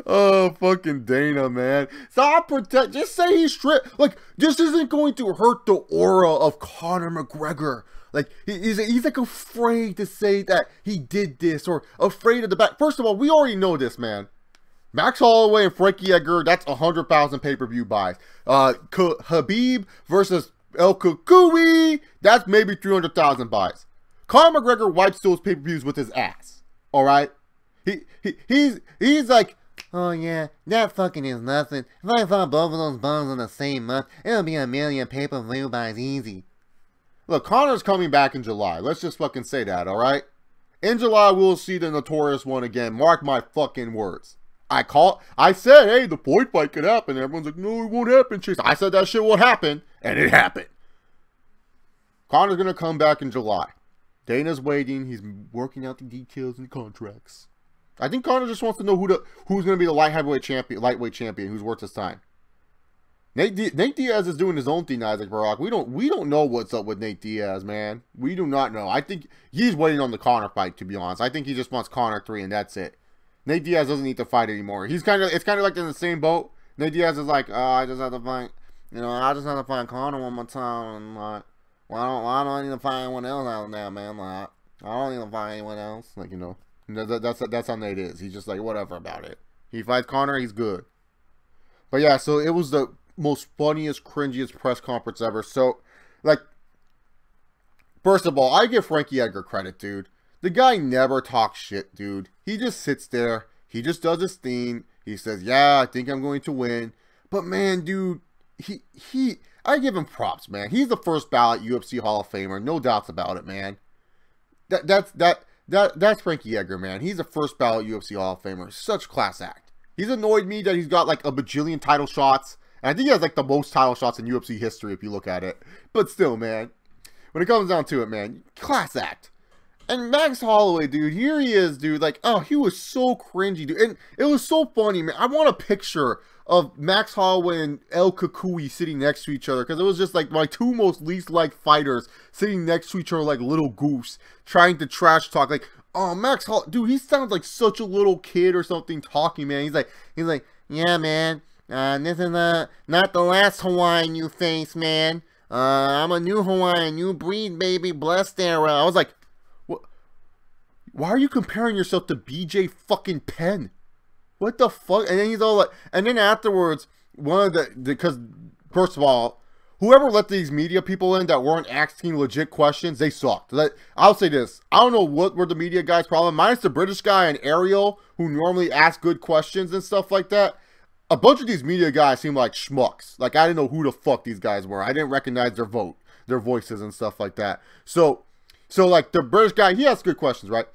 S1: Oh, fucking Dana, man. Stop protect. Just say he's stripped. Like, this isn't going to hurt the aura of Conor McGregor. Like, he's like afraid to say that he did this, or afraid of the back. First of all, we already know this, man. Max Holloway and Frankie Edgar, that's 100,000 pay-per-view buys. Khabib versus El Cucuy, that's maybe 300,000 buys. Conor McGregor wipes those pay-per-views with his ass. All right, he's like, oh yeah, that fucking is nothing. If I fought both of those bums in the same month, it'll be 1 million pay-per-view buys easy. Look, Conor's coming back in July. Let's just fucking say that. All right, in July we'll see the Notorious One again. Mark my fucking words. I said, hey, the Floyd fight could happen. And everyone's like, no, it won't happen, Chase. I said that shit will happen, and it happened. Conor's going to come back in July. Dana's waiting. He's working out the details and the contracts. I think Conor just wants to know who's going to be the lightweight champion, who's worth his time. Nate Diaz is doing his own thing, Isaac Barak. We don't know what's up with Nate Diaz, man. We do not know. I think he's waiting on the Conor fight, to be honest. I think he just wants Conor 3, and that's it. Nate Diaz doesn't need to fight anymore. It's kind of like in the same boat. Nate Diaz is like, oh, I just have to fight, you know, I just have to fight Conor one more time, and like, why don't I need to fight anyone else out there, man? Like, I don't need to fight anyone else. Like, you know, that's how Nate is. He's just like, whatever about it. He fights Conor, he's good. But yeah, so it was the most funniest, cringiest press conference ever. So, like, first of all, I give Frankie Edgar credit, dude. The guy never talks shit, dude. He just sits there. He just does his thing. He says, yeah, I think I'm going to win. But, man, dude, I give him props, man. He's the first ballot UFC Hall of Famer. No doubts about it, man. That's Frankie Edgar, man. He's the first ballot UFC Hall of Famer. Such class act. He's annoyed me that he's got, like, a bajillion title shots. And I think he has, like, the most title shots in UFC history, if you look at it. But still, man, when it comes down to it, man, class act. And Max Holloway, dude, here he is, dude. Like, oh, he was so cringy, dude. And it was so funny, man. I want a picture of Max Holloway and El Cucuy sitting next to each other, because it was just like my two most least liked fighters sitting next to each other like little goofs, trying to trash talk. Like, oh, Max Holloway, dude, he sounds like such a little kid or something talking, man. He's like, yeah, man, this is not the last Hawaiian you face, man. I'm a new Hawaiian, new breed, baby, blessed era. I was like, what? Why are you comparing yourself to BJ fucking Penn? What the fuck? And then he's all like, and then afterwards, because first of all, whoever let these media people in that weren't asking legit questions, they sucked. I'll say this. I don't know what were the media guys' problem. Minus the British guy and Ariel, who normally ask good questions and stuff like that. A bunch of these media guys seem like schmucks. Like, I didn't know who the fuck these guys were. I didn't recognize their voices and stuff like that. So like, the British guy, he asked good questions, right?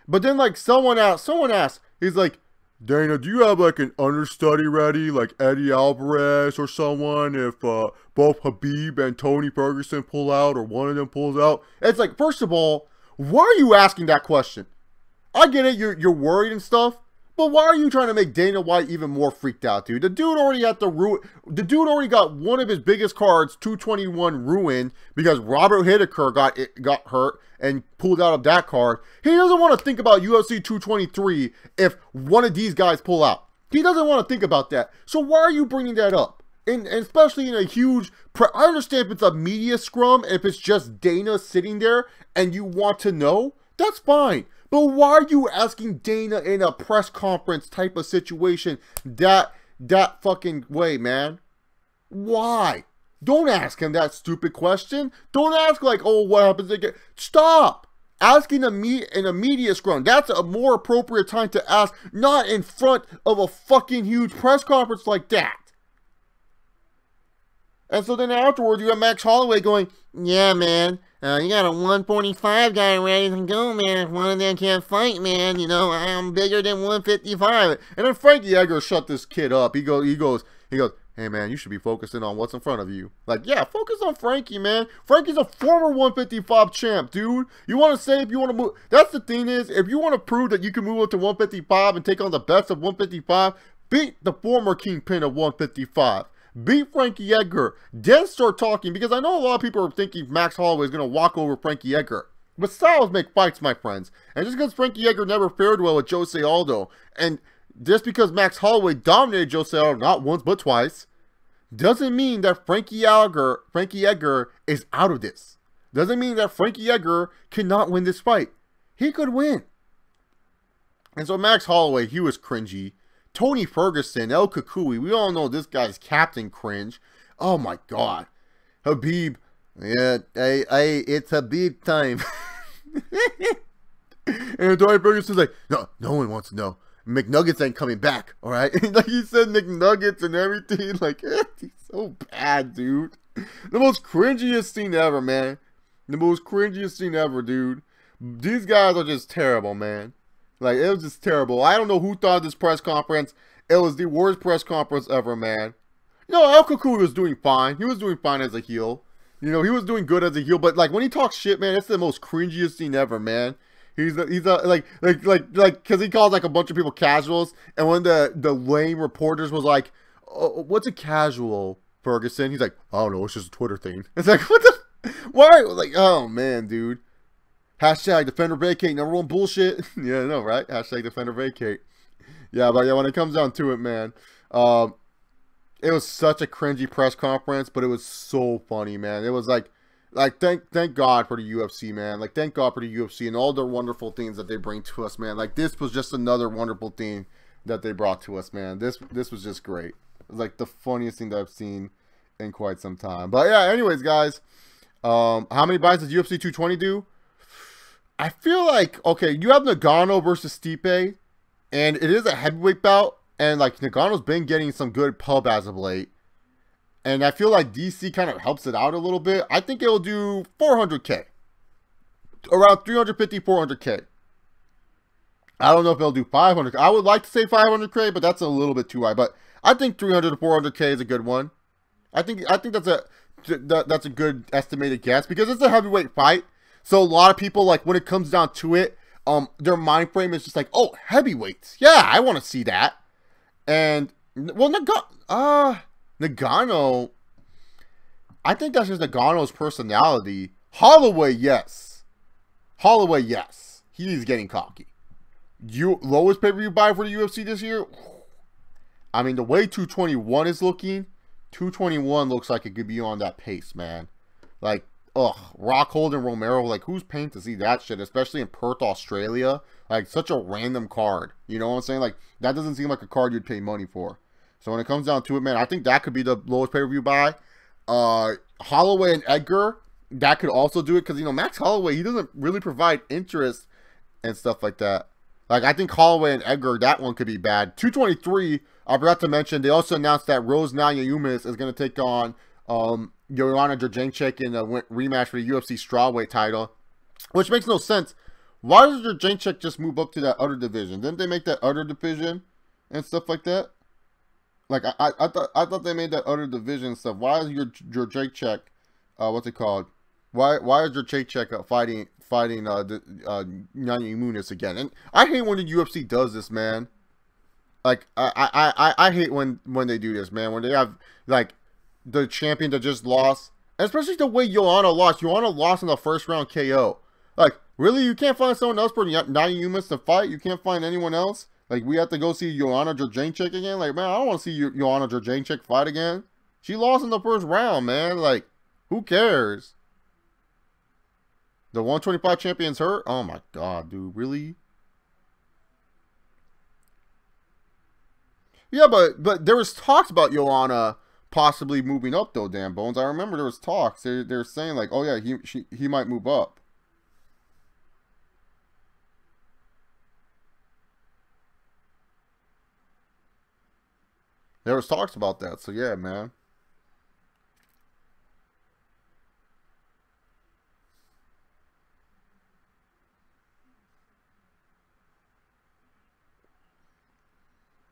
S1: But then, like, someone asked, he's like, Dana, do you have like an understudy ready, like Eddie Alvarez or someone, if both Habib and Tony Ferguson pull out or one of them pulls out? It's like, first of all, why are you asking that question? I get it, you're worried and stuff, but why are you trying to make Dana White even more freaked out, dude? The dude already got one of his biggest cards, 221, ruined because Robert Whittaker got hurt and pulled out of that card. He doesn't want to think about UFC 223 if one of these guys pull out. He doesn't want to think about that. So why are you bringing that up? And especially in a huge... I understand if it's a media scrum, if it's just Dana sitting there and you want to know, that's fine. But why are you asking Dana in a press conference type of situation that fucking way, man? Why? Don't ask him that stupid question. Don't ask like, oh, what happens again? Stop asking in a media scrum. That's a more appropriate time to ask, not in front of a fucking huge press conference like that. And so then afterwards, you have Max Holloway going, yeah, man, you got a 145 guy ready to go, man. If one of them can't fight, man, you know, I'm bigger than 155. And then Frankie Edgar shut this kid up. He goes, hey, man, you should be focusing on what's in front of you. Like, yeah, focus on Frankie, man. Frankie's a former 155 champ, dude. You want to say if you want to move... That's the thing is, if you want to prove that you can move up to 155 and take on the best of 155, beat the former kingpin of 155. Beat Frankie Edgar. Then start talking, because I know a lot of people are thinking Max Holloway is going to walk over Frankie Edgar. But styles make fights, my friends. And just because Frankie Edgar never fared well with Jose Aldo, and just because Max Holloway dominated Jose Aldo not once but twice, doesn't mean that Frankie Edgar is out of this. Doesn't mean that Frankie Edgar cannot win this fight. He could win. And so Max Holloway, he was cringy. Tony Ferguson, El Kukui, we all know this guy's captain cringe. Oh my god. Habib, yeah, it's Habib time. And Tony Ferguson's like, no one wants to know. McNuggets ain't coming back, all right? Like, he said McNuggets and everything. Like, he's so bad, dude. The most cringiest scene ever, man. The most cringiest scene ever, dude. These guys are just terrible, man. Like, it was just terrible. I don't know who thought of this press conference. It was the worst press conference ever, man. You know, El Kukui was doing fine. He was doing fine as a heel. You know, he was doing good as a heel. But, like, when he talks shit, man, it's the most cringiest scene ever, man. He's like, because he calls, like, a bunch of people casuals. And when the lame reporters was like, oh, what's a casual, Ferguson? He's like, I don't know, it's just a Twitter thing. It's like, what the, why? Like, oh, man, dude. Hashtag defender vacate, number one bullshit. Yeah, I know, right? Hashtag defender vacate. Yeah, but yeah, when it comes down to it, man, it was such a cringy press conference, but it was so funny, man. It was like thank God for the UFC, man. Like, thank God for the UFC and all the wonderful things that they bring to us, man. Like, this was just another wonderful thing that they brought to us, man. This was just great. It was like the funniest thing that I've seen in quite some time. But yeah, anyways, guys, how many buys does UFC 220 do? I feel like, okay, you have Ngaunno versus Stipe, and it is a heavyweight bout, and like Ngannou's been getting some good pub as of late, and I feel like DC kind of helps it out a little bit. I think it'll do 400K, around 350, 400K. I don't know if it'll do 500. I would like to say 500K, but that's a little bit too high. But I think 300 to 400K is a good one. I think that's a good estimated guess, because it's a heavyweight fight. So a lot of people, like, when it comes down to it, their mind frame is just like, oh, heavyweights. Yeah, I want to see that. And, well, Ngaunno, I think that's just Ngannou's personality. Holloway, yes. Holloway, yes. he's getting cocky. Lowest pay-per-view buy for the UFC this year? I mean, the way 221 is looking, 221 looks like it could be on that pace, man. Like, Rockhold and Romero, like, who's paying to see that shit, especially in Perth, Australia? Like, such a random card. You know what I'm saying? Like, that doesn't seem like a card you'd pay money for. So when it comes down to it, man, I think that could be the lowest pay-per-view buy. Holloway and Edgar, that could also do it, because, you know, Max Holloway, he doesn't really provide interest and stuff like that. Like, I think Holloway and Edgar, that one could be bad. 223, I forgot to mention, they also announced that Rose Namajunas is going to take on Joanna Jędrzejczyk in a rematch for the UFC strawweight title, which makes no sense. Why does Jędrzejczyk just move up to that other division? Didn't they make that other division and stuff like that? Like, I thought they made that other division and stuff. Why is your Jędrzejczyk, what's it called? Why is Jędrzejczyk fighting Namajunas again? And I hate when the UFC does this, man. Like, I hate when they do this, man. When they have, like, the champion that just lost. And especially the way Joanna lost. Joanna lost in the first round KO. Like, really? You can't find someone else for Namajunas to fight? You can't find anyone else? Like, we have to go see Joanna Jędrzejczyk again? Like, man, I don't want to see Joanna Jędrzejczyk fight again. She lost in the first round, man. Like, who cares? The 125 champion's hurt? Oh, my God, dude. Really? Yeah, but there was talks about Joanna possibly moving up, though, Dan Bones. I remember there was talks. They're saying, like, oh, yeah, he might move up. There was talks about that, so yeah, man.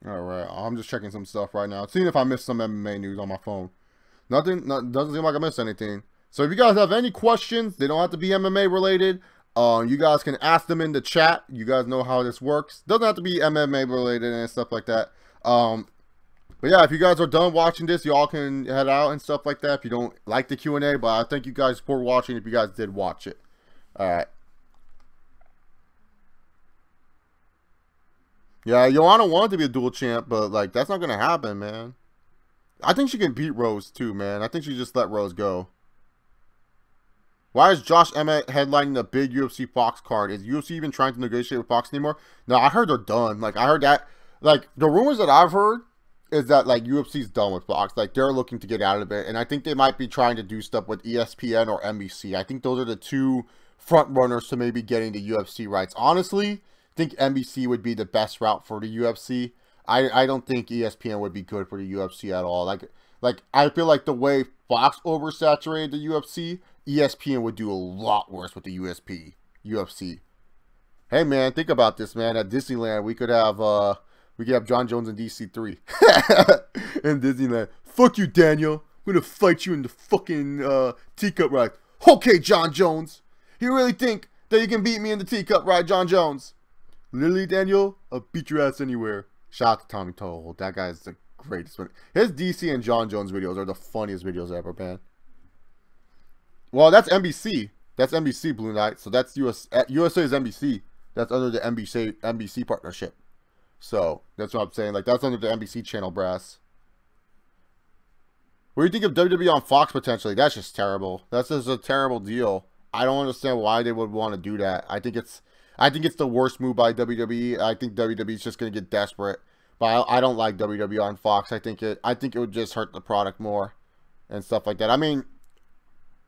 S1: Alright, I'm just checking some stuff right now. Seeing if I missed some MMA news on my phone. Doesn't seem like I missed anything. So if you guys have any questions, they don't have to be MMA related. You guys can ask them in the chat. You guys know how this works. Doesn't have to be MMA related and stuff like that. But yeah, if you guys are done watching this, y'all can head out and stuff like that if you don't like the Q&A. But I thank you guys for watching if you guys did watch it. Alright. Yeah, Joanna wanted to be a dual champ, but, like, that's not going to happen, man. I think she can beat Rose, too, man. I think she just let Rose go. Why is Josh Emmett headlining the big UFC Fox card? Is UFC even trying to negotiate with Fox anymore? No, I heard they're done. Like, I heard that. Like, the rumors that I've heard is that, like, UFC's done with Fox. Like, they're looking to get out of it. And I think they might be trying to do stuff with ESPN or NBC. I think those are the two front runners to maybe getting the UFC rights. Honestly, I think NBC would be the best route for the UFC. I don't think ESPN would be good for the UFC at all. Like I feel like the way Fox oversaturated the UFC, ESPN would do a lot worse with the UFC. Hey man, think about this, man. At Disneyland, we could have John Jones in DC3 in Disneyland. Fuck you, Daniel. I'm gonna fight you in the fucking teacup ride. Okay, John Jones. You really think that you can beat me in the teacup ride, John Jones? Literally, Daniel, I'll beat your ass anywhere. Shout out to Tommy Toll. That guy's the greatest one. His DC and John Jones videos are the funniest videos ever, man. Well, that's NBC. That's NBC Blue Knight. So that's USA is NBC. That's under the NBC partnership. So that's what I'm saying. Like, that's under the NBC channel brass. What do you think of WWE on Fox potentially? That's just terrible. That's just a terrible deal. I don't understand why they would want to do that. I think it's the worst move by WWE. I think WWE's just going to get desperate. But I don't like WWE on Fox. I think it would just hurt the product more and stuff like that. I mean,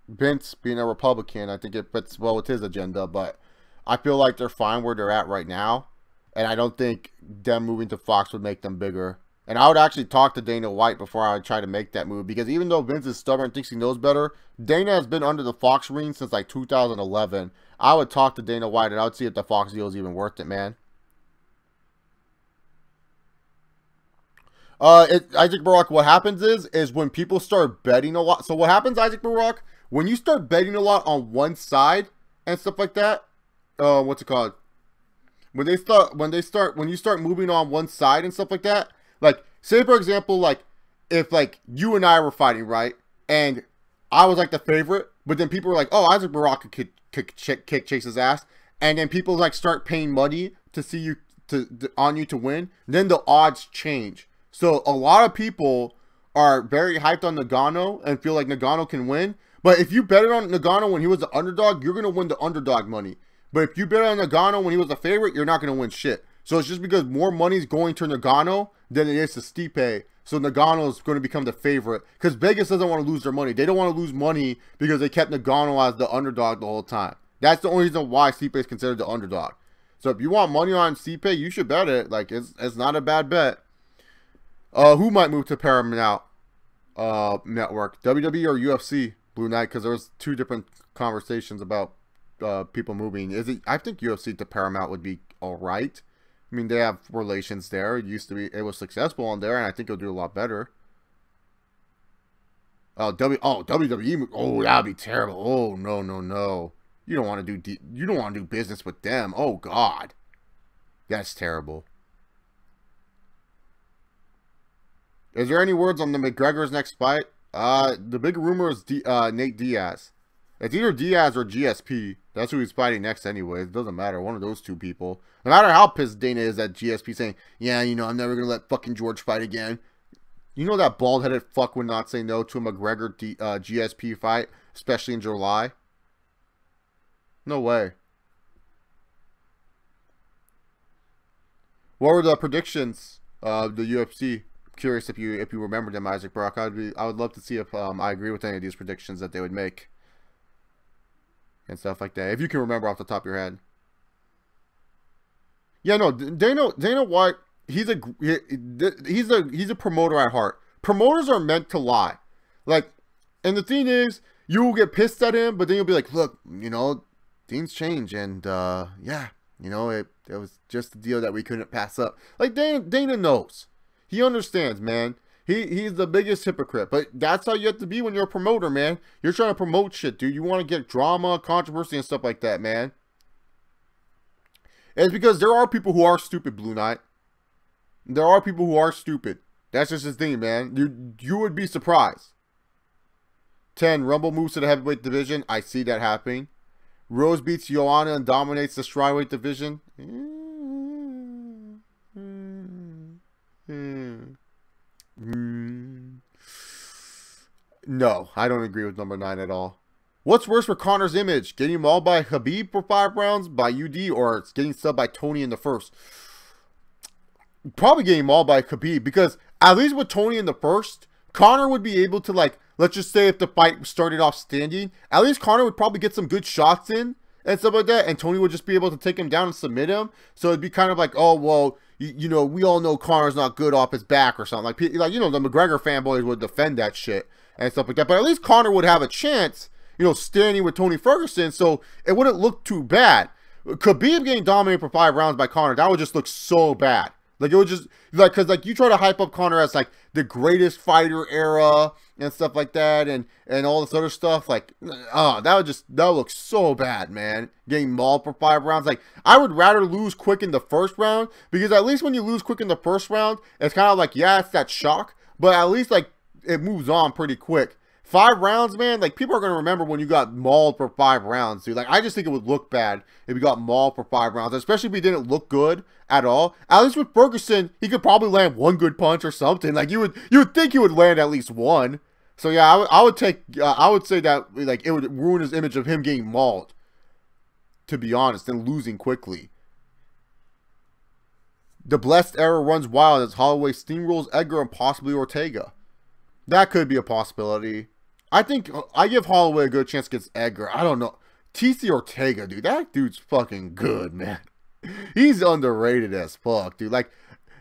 S1: Vince being a Republican, I think it fits well with his agenda. But I feel like they're fine where they're at right now. And I don't think them moving to Fox would make them bigger. And I would actually talk to Dana White before I would try to make that move. Because even though Vince is stubborn and thinks he knows better, Dana has been under the Fox ring since like 2011. I would talk to Dana White and I would see if the Fox deal is even worth it, man. Isaac Barak, what happens is when people start betting a lot. So what happens, Isaac Barak, when you start betting a lot on one side and stuff like that, what's it called? When you start moving on one side and stuff like that, like, say for example, like, if like you and I were fighting, right, and I was like the favorite, but then people were like, oh, Isaac Barak could kick Chase's ass, and then people like start paying money to see you on you to win, then the odds change. So a lot of people are very hyped on Ngaunno and feel like Ngaunno can win. But if you bet on Ngaunno when he was the underdog, you're gonna win the underdog money. But if you bet on Ngaunno when he was a favorite, you're not gonna win shit. So it's just because more money is going to Ngaunno than it is to Stipe. So Ngaunno is going to become the favorite because Vegas doesn't want to lose their money. They don't want to lose money because they kept Ngaunno as the underdog the whole time. That's the only reason why Stipe is considered the underdog. So if you want money on Stipe, you should bet it. Like it's not a bad bet. Who might move to Paramount Network? WWE or UFC? Blue Knight, because there was two different conversations about people moving. Is it? I think UFC to Paramount would be all right. I mean, they have relations there. It used to be, it was successful on there, and I think it'll do a lot better. WWE. Oh, that'd be terrible. Oh no, no, no. You don't want to do you don't want to do business with them. Oh God, that's terrible. Is there any words on the McGregor's next fight? The big rumor is Nate Diaz. It's either Diaz or GSP. That's who he's fighting next anyway. It doesn't matter. One of those two people. No matter how pissed Dana is at GSP saying, yeah, you know, I'm never going to let fucking George fight again. You know that bald-headed fuck would not say no to a McGregor GSP fight, especially in July? No way. What were the predictions of the UFC? Curious if you remember them, Isaac Brock. I would love to see if I agree with any of these predictions that they would make and stuff like that. If you can remember off the top of your head. Yeah, no, Dana White, he's a promoter at heart. Promoters are meant to lie. Like, and the thing is, you will get pissed at him, but then you'll be like, look, you know, things change, and yeah, you know, it was just a deal that we couldn't pass up. Like Dana knows. He understands, man. He's the biggest hypocrite. But that's how you have to be when you're a promoter, man. You're trying to promote shit, dude. You want to get drama, controversy, and stuff like that, man. And it's because there are people who are stupid, Blue Knight. There are people who are stupid. That's just his thing, man. You would be surprised. 10. Rumble moves to the heavyweight division. I see that happening. Rose beats Joanna and dominates the strawweight division. No, I don't agree with number 9 at all. What's worse for Conor's image? Getting mauled by Khabib for 5 rounds by UD, or it's getting subbed by Tony in the first? Probably getting mauled by Khabib, because at least with Tony in the first, Conor would be able to, like, let's just say if the fight started off standing, at least Conor would probably get some good shots in and stuff like that, and Tony would just be able to take him down and submit him. So it'd be kind of like, oh, well, you know, we all know Conor's not good off his back or something. Like, you know, the McGregor fanboys would defend that shit and stuff like that. But at least Conor would have a chance, you know, standing with Tony Ferguson, so it wouldn't look too bad. Khabib getting dominated for 5 rounds by Conor, that would just look so bad. Like, it would just, like, because, like, you try to hype up Conor as, like, the greatest fighter era and stuff like that, and all this other stuff, like, that would look so bad, man. Getting mauled for 5 rounds. Like, I would rather lose quick in the first round, because at least when you lose quick in the first round, it's kind of like, yeah, it's that shock, but at least, like, it moves on pretty quick. 5 rounds, man, like, people are going to remember when you got mauled for 5 rounds, dude. Like, I just think it would look bad if you got mauled for 5 rounds, especially if he didn't look good at all. At least with Ferguson, he could probably land 1 good punch or something. Like, you would think he would land at least 1. So, yeah, I would say that, like, it would ruin his image of him getting mauled, to be honest, and losing quickly. The blessed era runs wild as Holloway steamrolls Edgar and possibly Ortega. That could be a possibility. I think I give Holloway a good chance against Edgar. I don't know. TC Ortega, dude. That dude's fucking good, man. He's underrated as fuck, dude. Like,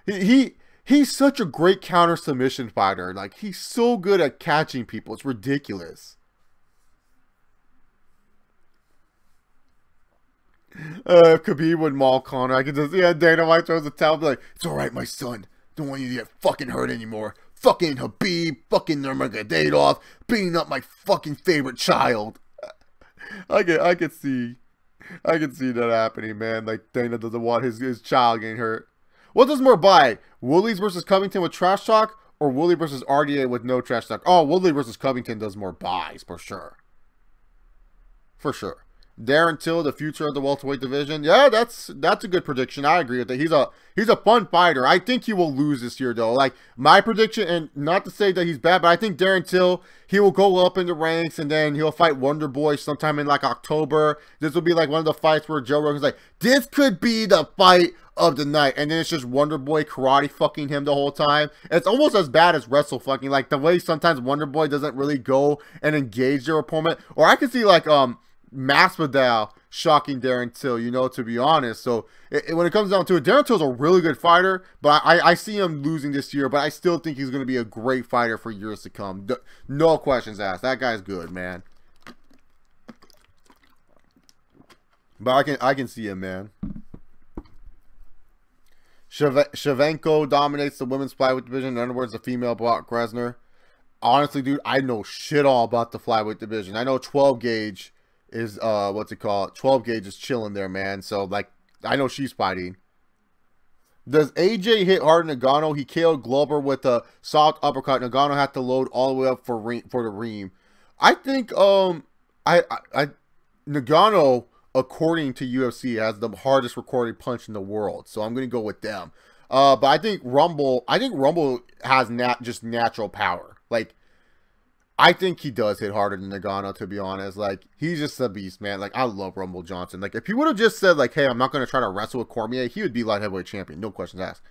S1: he's such a great counter submission fighter. Like, he's so good at catching people. It's ridiculous. If Khabib would maul Conor, I could just, yeah, Dana White throws a towel, be like, it's alright, my son. Don't want you to get fucking hurt anymore. Fucking Khabib, fucking Nurmagomedov, beating up my fucking favorite child. I could see that happening, man. Like, Dana doesn't want his child getting hurt. What does more buy? Woolies versus Covington with trash talk, or Woolley versus RDA with no trash talk? Oh, Woodley versus Covington does more buys, for sure. For sure. Darren Till, the future of the welterweight division. Yeah, that's a good prediction. I agree with that. He's a fun fighter. I think he will lose this year though. Like my prediction, and not to say that he's bad, but I think Darren Till, he will go up in the ranks and then he'll fight Wonder Boy sometime in like October. This will be like one of the fights where Joe Rogan's like, this could be the fight of the night, and then it's just Wonder Boy karate fucking him the whole time. It's almost as bad as wrestle fucking. Like the way sometimes Wonder Boy doesn't really go and engage their opponent. Or I can see like Masvidal shocking Darren Till, you know, to be honest. So when it comes down to it, Darren Till's a really good fighter, but I see him losing this year, but I still think he's going to be a great fighter for years to come. No questions asked. That guy's good, man. But I can see him, man. Shevchenko dominates the women's flyweight division. In other words, the female Brock Lesnar. Honestly, dude, I know shit all about the flyweight division. I know 12 gauge is what's it called? 12 gauge is chilling there, man. So like, I know she's fighting. Does AJ hit hard in Ngaunno? He KO'd Glover with a soft uppercut. Ngaunno had to load all the way up for the ream. I think Ngaunno, according to UFC, has the hardest recorded punch in the world. So I'm gonna go with them. But I think Rumble has just natural power. Like, I think he does hit harder than Ngaunno, to be honest. Like, he's just a beast, man. Like, I love Rumble Johnson. Like, if he would have just said, like, hey, I'm not going to try to wrestle with Cormier, he would be light heavyweight champion. No questions asked.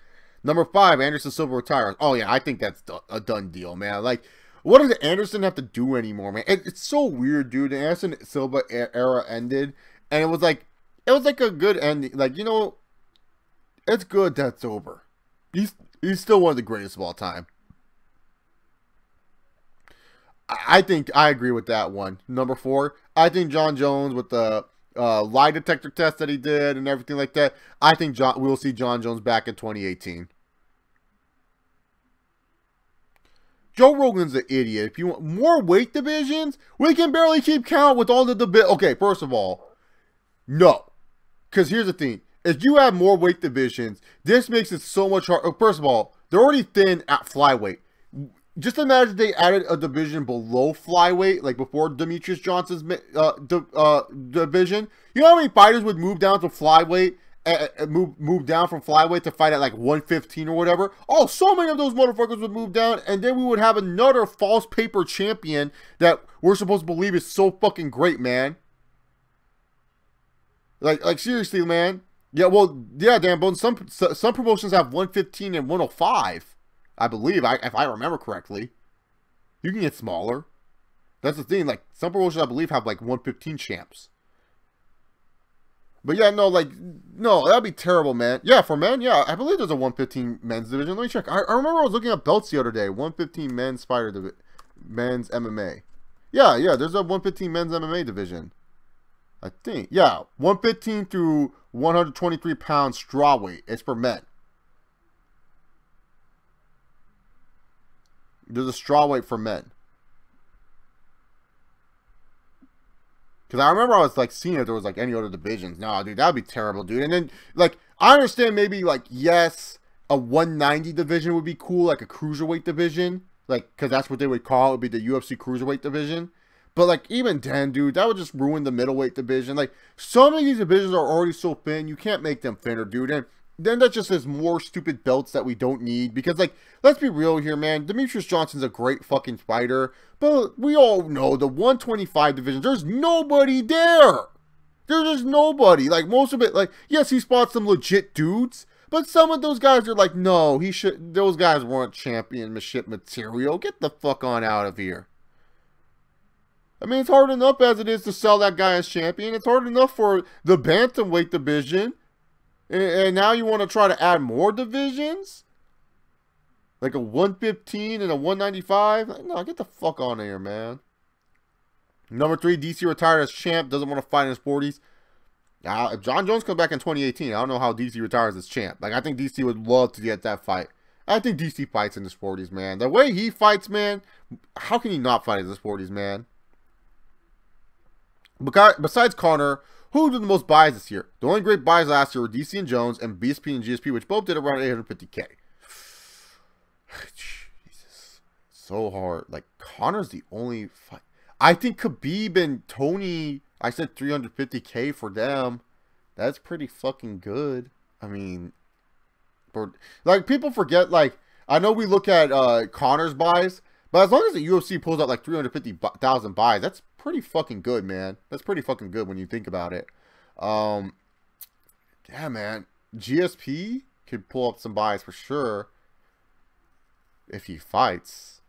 S1: Number 5, Anderson Silva retires. Oh, yeah, I think that's a done deal, man. Like, what does Anderson have to do anymore, man? It's so weird, dude. The Anderson Silva era ended, and it was like a good ending. Like, you know, it's good that's over. He's still one of the greatest of all time. I think I agree with that one. Number 4, I think John Jones with the lie detector test that he did and everything like that. I think we'll see John Jones back in 2018. Joe Rogan's an idiot. If you want more weight divisions, we can barely keep count with all the Okay, first of all, no. Because here's the thing. If you have more weight divisions, this makes it so much harder. First of all, they're already thin at flyweight. Just imagine they added a division below flyweight, like before Demetrius Johnson's division. You know how many fighters would move down to flyweight, move down from flyweight to fight at like 115 or whatever? Oh, so many of those motherfuckers would move down, and then we would have another false paper champion that we're supposed to believe is so fucking great, man. Like seriously, man. Yeah, well, yeah, Dan Bones. Some promotions have 115 and 105. I believe, if I remember correctly. You can get smaller. That's the thing. Like, some promotions, I believe, have like 115 champs. But yeah, no, like, no, that'd be terrible, man. Yeah, for men, yeah, I believe there's a 115 men's division. Let me check. I remember I was looking at belts the other day. 115 men's fighter division, men's MMA. Yeah, there's a 115 men's MMA division. I think. Yeah, 115 through 123 pounds straw weight. It's for men. There's a straw weight for men. Because I remember I was like seeing if there was like any other divisions. No, dude, that'd be terrible, dude. And then like I understand maybe like yes, a 190 division would be cool, like a cruiserweight division, like because that's what they would call it, would be the UFC cruiserweight division. But like even then, dude, that would just ruin the middleweight division. Like some of these divisions are already so thin, you can't make them thinner, dude. And then that just says more stupid belts that we don't need. Because, like, let's be real here, man. Demetrius Johnson's a great fucking fighter. But we all know the 125 division, there's nobody there. There's just nobody. Like, most of it, like, yes, he spots some legit dudes. But some of those guys are like, no, those guys weren't championship material. Get the fuck on out of here. I mean, it's hard enough as it is to sell that guy as champion. It's hard enough for the bantamweight division. And now you want to try to add more divisions? Like a 115 and a 195? No, get the fuck on here, man. Number 3, DC retired as champ. Doesn't want to fight in his 40s. Now, if John Jones comes back in 2018, I don't know how DC retires as champ. Like, I think DC would love to get that fight. I think DC fights in his 40s, man. The way he fights, man, how can he not fight in his 40s, man? Besides Connor, who did the most buys this year? The only great buys last year were DC and Jones and BSP and GSP, which both did around 850K. Jesus. So hard. Like, Connor's the only fight. I think Khabib and Tony, I said 350K for them. That's pretty fucking good. I mean, like, people forget, like, I know we look at Conor's buys, but as long as the UFC pulls out like 350,000 buys, that's pretty fucking good, man. That's pretty fucking good when you think about it. Yeah, man. GSP could pull up some buys for sure if he fights.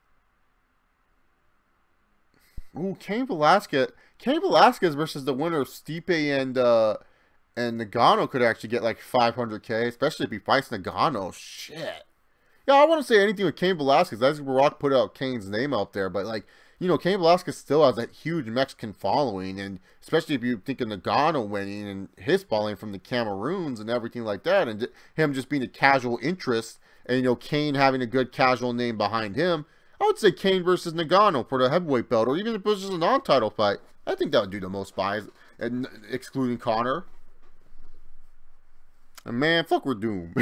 S1: Ooh, Cain Velasquez versus the winner of Stipe and Ngaunno could actually get like 500K, especially if he fights Ngaunno. Shit. Yeah, I want to say anything with Cain Velasquez. That's Rock put out Cain's name out there, but like, you know, Cain Velasquez still has that huge Mexican following, and especially if you think of Ngaunno winning and his following from the Cameroons and everything like that, and him just being a casual interest, and, you know, Cain having a good casual name behind him, I would say Cain versus Ngaunno for the heavyweight belt, or even if it was just a non-title fight. I think that would do the most buys, and excluding Conor. And man, fuck Redoom.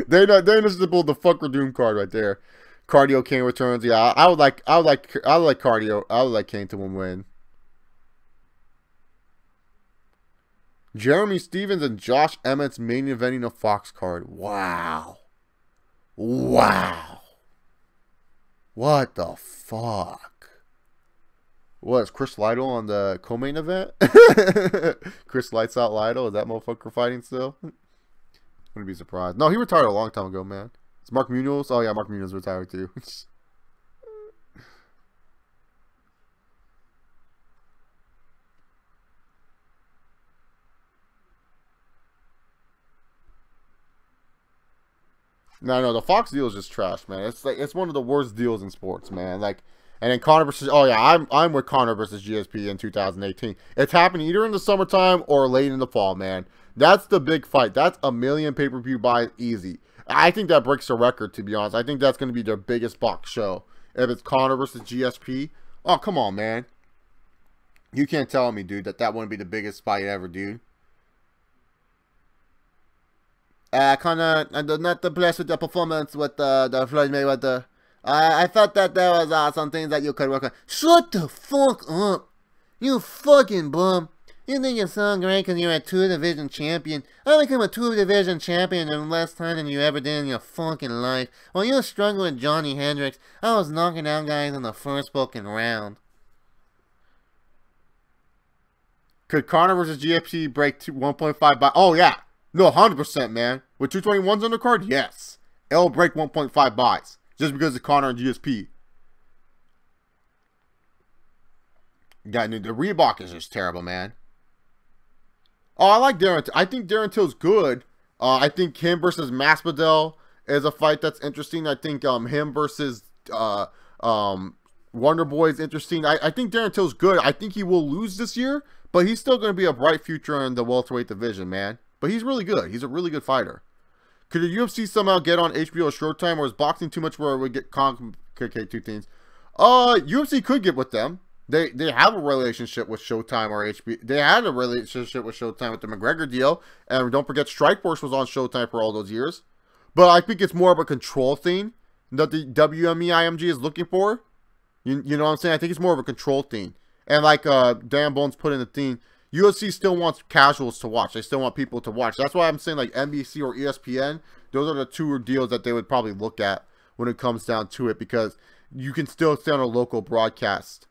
S1: they just pulled the fuck Redoom card right there. Cardio Cain returns. Yeah, I would like Cardio. I would like Cain to win. Jeremy Stevens and Josh Emmett's main eventing a Fox card. Wow. Wow. What the fuck? What, is Chris Lytle on the co-main event? Chris Lights Out Lytle? Is that motherfucker fighting still? Wouldn't be surprised. No, he retired a long time ago, man. It's Mark Munoz. Oh, yeah, Mark Munoz retired too. No, the Fox deal is just trash, man. It's like, it's one of the worst deals in sports, man. Like, and then Conor versus, oh yeah, I'm with Conor versus GSP in 2018. It's happening either in the summertime or late in the fall, man. That's the big fight. That's a million pay-per-view buys easy. I think that breaks the record, to be honest. I think that's going to be their biggest box show. If it's Conor versus GSP. Oh, come on, man. You can't tell me, dude, that wouldn't be the biggest fight ever, dude. Conor, I'm not impressed with the performance with the Floyd Mayweather. I thought that there was some things that you could work on. Shut the fuck up. You fucking bum. You think you're so great because you're a 2-division champion. I became a 2-division champion in less time than you ever did in your fucking life. While you were struggling with Johnny Hendricks, I was knocking out guys in the first fucking round. Could Conor versus GFC break 1.5 by... Oh, yeah. No, 100%, man. With 221s on the card? Yes. It'll break 1.5 buys. Just because of Conor and GSP. God, the Reebok is just terrible, man. Oh, I like Darren. I think Darren Till's good. I think him versus Masvidal is a fight that's interesting. I think him versus Wonder Boy is interesting. I think Darren Till's good. I think he will lose this year, but he's still going to be a bright future in the welterweight division, man. But he's really good. He's a really good fighter. Could the UFC somehow get on HBO or Showtime, or is boxing too much where it would get complicate two things? UFC could get with them. They have a relationship with Showtime or HBO. They had a relationship with Showtime with the McGregor deal, and don't forget Strikeforce was on Showtime for all those years. But I think it's more of a control thing that the WME IMG is looking for. You know what I'm saying? I think it's more of a control thing. And like Dan Bones put in the thing, UFC still wants casuals to watch. They still want people to watch. That's why I'm saying like NBC or ESPN, those are the two deals that they would probably look at when it comes down to it, because you can still stay on a local broadcast.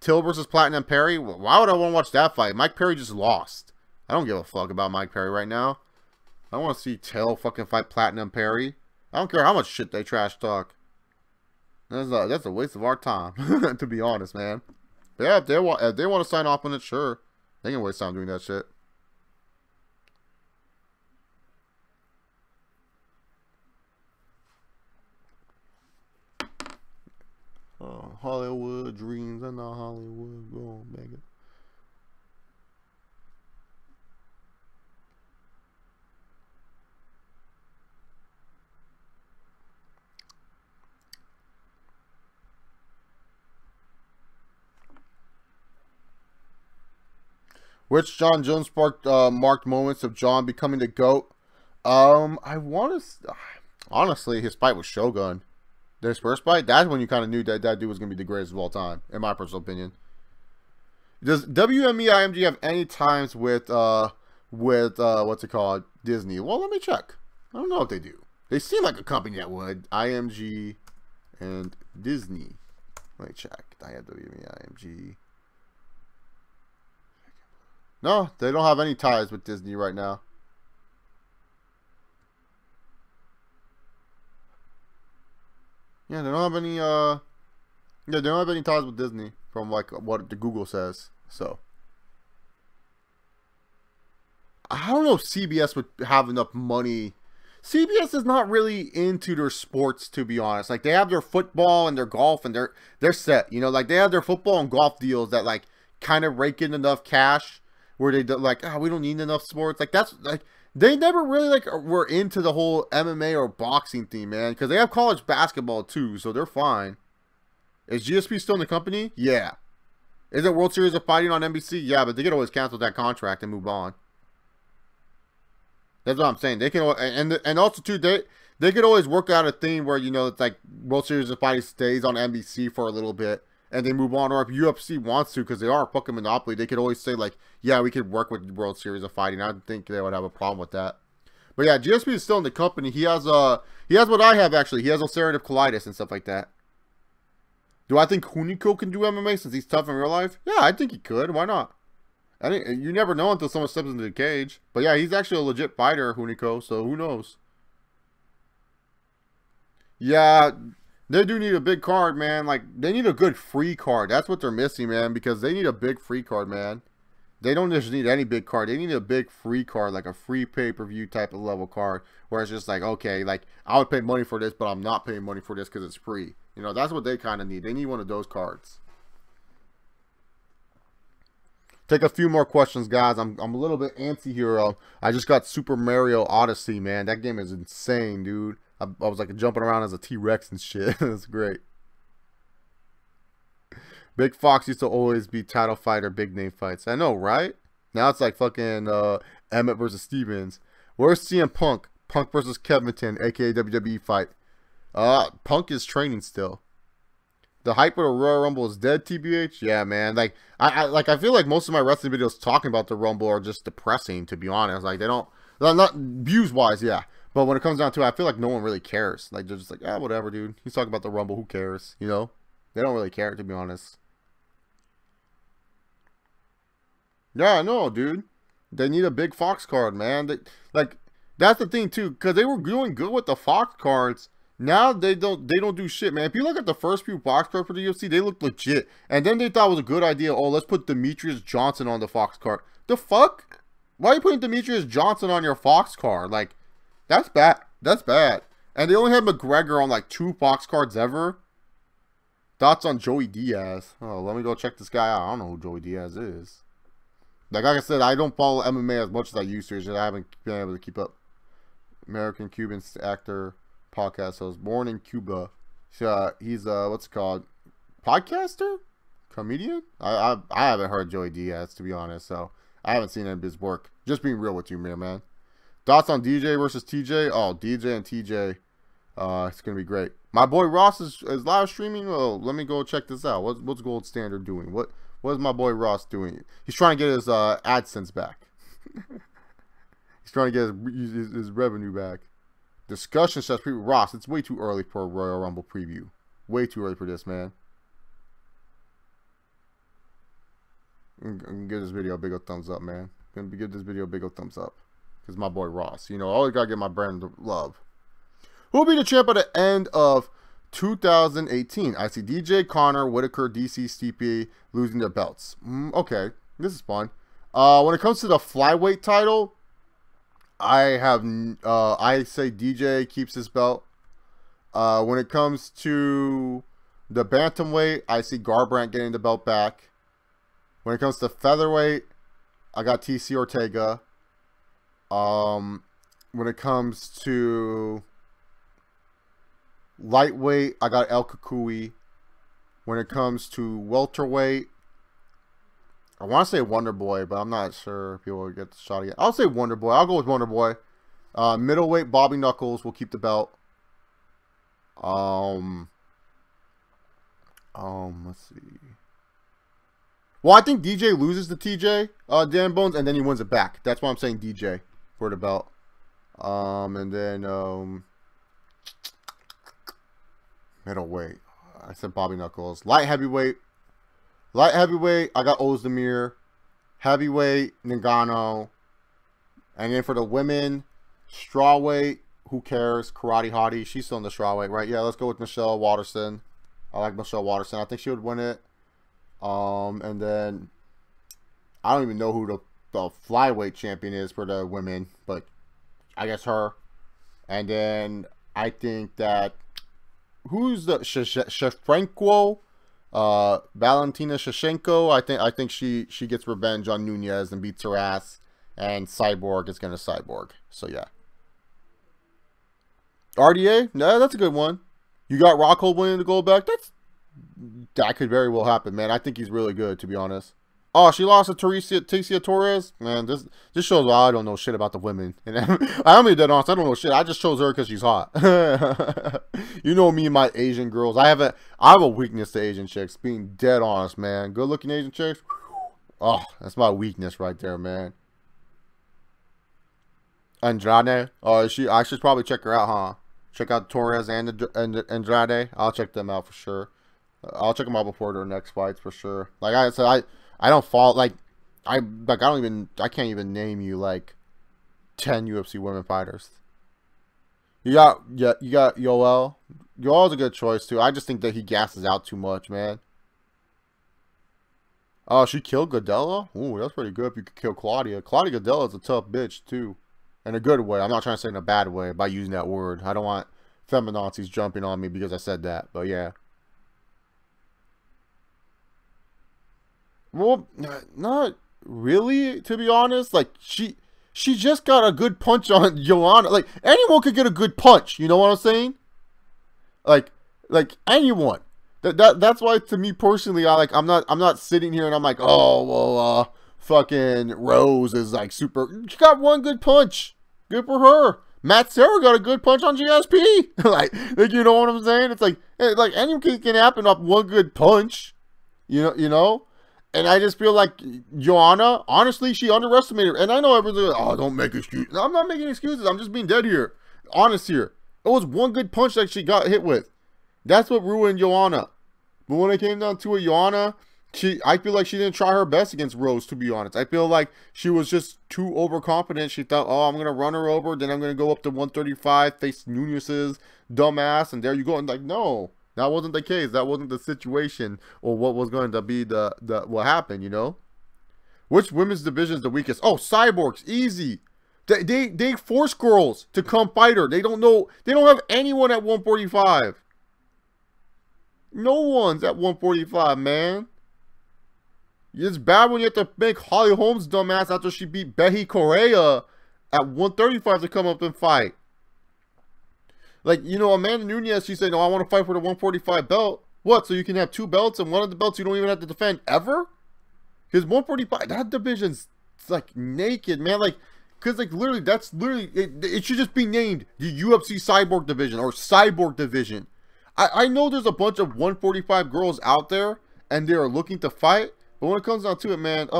S1: Till versus Platinum Perry? Why would I want to watch that fight? Mike Perry just lost. I don't give a fuck about Mike Perry right now. I want to see Till fucking fight Platinum Perry. I don't care how much shit they trash talk. That's a waste of our time, to be honest, man. But yeah, if they want to sign off on it, sure. They can waste time doing that shit. Hollywood dreams and not Hollywood go mega. Which John Jones sparked marked moments of John becoming the GOAT? I want to... Honestly, his fight with Shogun. His first fight, that's when you kind of knew that that dude was going to be the greatest of all time, in my personal opinion. Does WME IMG have any ties with what's it called, Disney? Well, let me check. I don't know if they do. They seem like a company that would. IMG and Disney. Let me check. I have WME IMG. No, they don't have any ties with Disney right now. Yeah, they don't have any they don't have any ties with Disney from like what the Google says. So I don't know if CBS would have enough money. CBS is not really into their sports, to be honest. Like, they have their football and their golf, and they're set. You know, like, they have their football and golf deals that like kind of rake in enough cash where they like, we don't need enough sports. Like, that's like, they never really like were into the whole MMA or boxing thing, man, because they have college basketball too, so they're fine. Is GSP still in the company? Yeah. Is it World Series of Fighting on NBC? Yeah, but they could always cancel that contract and move on. That's what I'm saying. They can, and also too, they could always work out a thing where, you know, it's like World Series of Fighting stays on NBC for a little bit and they move on. Or if UFC wants to, because they are a fucking monopoly, they could always say like, yeah, we could work with World Series of Fighting. I don't think they would have a problem with that. But yeah, GSP is still in the company. He has what I have actually. He has ulcerative colitis and stuff like that. Do I think Hunico can do MMA since he's tough in real life? Yeah, I think he could. Why not? You never know until someone steps into the cage. But yeah, he's actually a legit fighter, Hunico, so who knows? Yeah, they do need a big card, man. Like, they need a good free card. That's what they're missing, man, because they need a big free card, man. They don't just need any big card. They need a big free card, like a free pay-per-view type of level card, where it's just like, okay, like, I would pay money for this, but I'm not paying money for this because it's free. You know, that's what they kind of need. They need one of those cards. Take a few more questions, guys. I'm a little bit antsy here. I just got Super Mario Odyssey, man. That game is insane, dude. I was like jumping around as a T-Rex and shit. It's great. Big Fox used to always be title fighter, big name fights. I know, right? Now it's like fucking Emmett versus Stevens. Where's CM Punk? Punk versus Kevington, aka WWE fight. Punk is training still. The hype of the Royal Rumble is dead, TBH? Yeah, man. Like, I feel like most of my wrestling videos talking about the Rumble are just depressing, to be honest. Like, they're not views-wise, yeah. But when it comes down to it, I feel like no one really cares. Like, they're just like, whatever, dude. He's talking about the Rumble. Who cares? You know? They don't really care, to be honest. Yeah, I know, dude. They need a big Fox card, man. That's the thing, too. Because they were doing good with the Fox cards. Now they don't do shit, man. If you look at the first few Fox cards for the UFC, they looked legit. And then they thought it was a good idea. Oh, let's put Demetrius Johnson on the Fox card. The fuck? Why are you putting Demetrius Johnson on your Fox card? Like, that's bad. That's bad. And they only had McGregor on like 2 Fox cards ever. Thoughts on Joey Diaz? Oh, let me go check this guy out. I don't know who Joey Diaz is. Like I said, I don't follow MMA as much as I used to. It's just I haven't been able to keep up. American Cuban actor. Podcast host, born in Cuba. He's what's it called, podcaster, comedian. I haven't heard Joey Diaz, to be honest, so I haven't seen any of his work. Just being real with you, man. Thoughts on DJ versus TJ? Oh, DJ and TJ, it's gonna be great. My boy Ross is live streaming. Oh, let me go check this out. What's Gold Standard doing? What is my boy Ross doing? He's trying to get his AdSense back. He's trying to get his revenue back. Discussion says, Ross, it's way too early for a Royal Rumble preview. Way too early for this, man. I'm gonna give this video a big old thumbs up, man. I'm gonna give this video a big old thumbs up. Because my boy Ross. You know, I always gotta give my brand love. Who will be the champ at the end of 2018? I see DJ, Connor, Whitaker, DC, Stipe losing their belts. Okay, this is fun. When it comes to the flyweight title, I say DJ keeps his belt. When it comes to the bantamweight, I see Garbrandt getting the belt back. When it comes to featherweight, I got TC Ortega. When it comes to lightweight, I got El Kukui. When it comes to welterweight, I want to say Wonder Boy, but I'm not sure if people will get the shot again. I'll say Wonder Boy. I'll go with Wonder Boy. Middleweight, Bobby Knuckles will keep the belt. Let's see. Well, I think DJ loses to TJ, Dan Bones, and then he wins it back. That's why I'm saying DJ for the belt. And then middleweight. I said Bobby Knuckles. Light heavyweight. Light heavyweight, I got Oezdemir. Heavyweight, Ngaunno. And then for the women, strawweight, who cares? Karate Hottie. She's still in the strawweight, right? Yeah, let's go with Michelle Waterson. I like Michelle Waterson. I think she would win it. And then I don't even know who the flyweight champion is for the women, but I guess her. And then I think that who's the Shevchenko? Valentina Shevchenko. I think she gets revenge on Nunez and beats her ass. And Cyborg is gonna Cyborg. So yeah. RDA, no, that's a good one. You got Rockhold winning the gold back. That could very well happen, man. I think he's really good, to be honest. Oh, she lost to Tecia Torres. Man, this shows why I don't know shit about the women. And I'm being dead honest. I don't know shit. I just chose her because she's hot. You know me and my Asian girls. I have a weakness to Asian chicks. Being dead honest, man. Good looking Asian chicks. Oh, that's my weakness right there, man. Andrade. Oh, I should probably check her out, huh? Check out Torres and Andrade. I'll check them out for sure. I'll check them out before their next fights for sure. Like I said, I don't fall I can't even name you like 10 UFC women fighters. You got Yoel. Yoel's a good choice too. I just think that he gasses out too much, man. Oh, she killed Godella? Ooh, that's pretty good if you could kill Claudia. Claudia Godella's a tough bitch too. In a good way. I'm not trying to say in a bad way by using that word. I don't want feminazis jumping on me because I said that. But yeah. Well, not really, to be honest. Like, she just got a good punch on Joanna. Like, anyone could get a good punch. You know what I'm saying? Like anyone. That's why, to me personally, I'm not sitting here and I'm like, oh well, fucking Rose is like super. She got one good punch. Good for her. Matt Serra got a good punch on GSP. like you know what I'm saying? It's like anyone can happen off one good punch. You know. And I just feel like Joanna, honestly, she underestimated her. And I know everyone's like, oh, don't make excuses. I'm not making excuses. I'm just being dead here. Honest here. It was one good punch that she got hit with. That's what ruined Joanna. But when it came down to it, Joanna, I feel like she didn't try her best against Rose, to be honest. I feel like she was just too overconfident. She thought, oh, I'm going to run her over. Then I'm going to go up to 135, face Nunez's dumbass. And there you go. And like, no. That wasn't the case. That wasn't the situation or what was going to be the what happened, you know? Which women's division is the weakest? Oh, Cyborgs, easy. They force girls to come fight her. They don't know. They don't have anyone at 145. No one's at 145, man. It's bad when you have to make Holly Holmes dumbass after she beat Behi Correa at 135 to come up and fight. Like, you know, Amanda Nunes, she said, no, I want to fight for the 145 belt. What, so you can have two belts and one of the belts you don't even have to defend ever? Because 145, that division's, like, naked, man. Like, because, like, literally, that's literally, it should just be named the UFC Cyborg Division or Cyborg Division. I know there's a bunch of 145 girls out there and they are looking to fight. But when it comes down to it, man,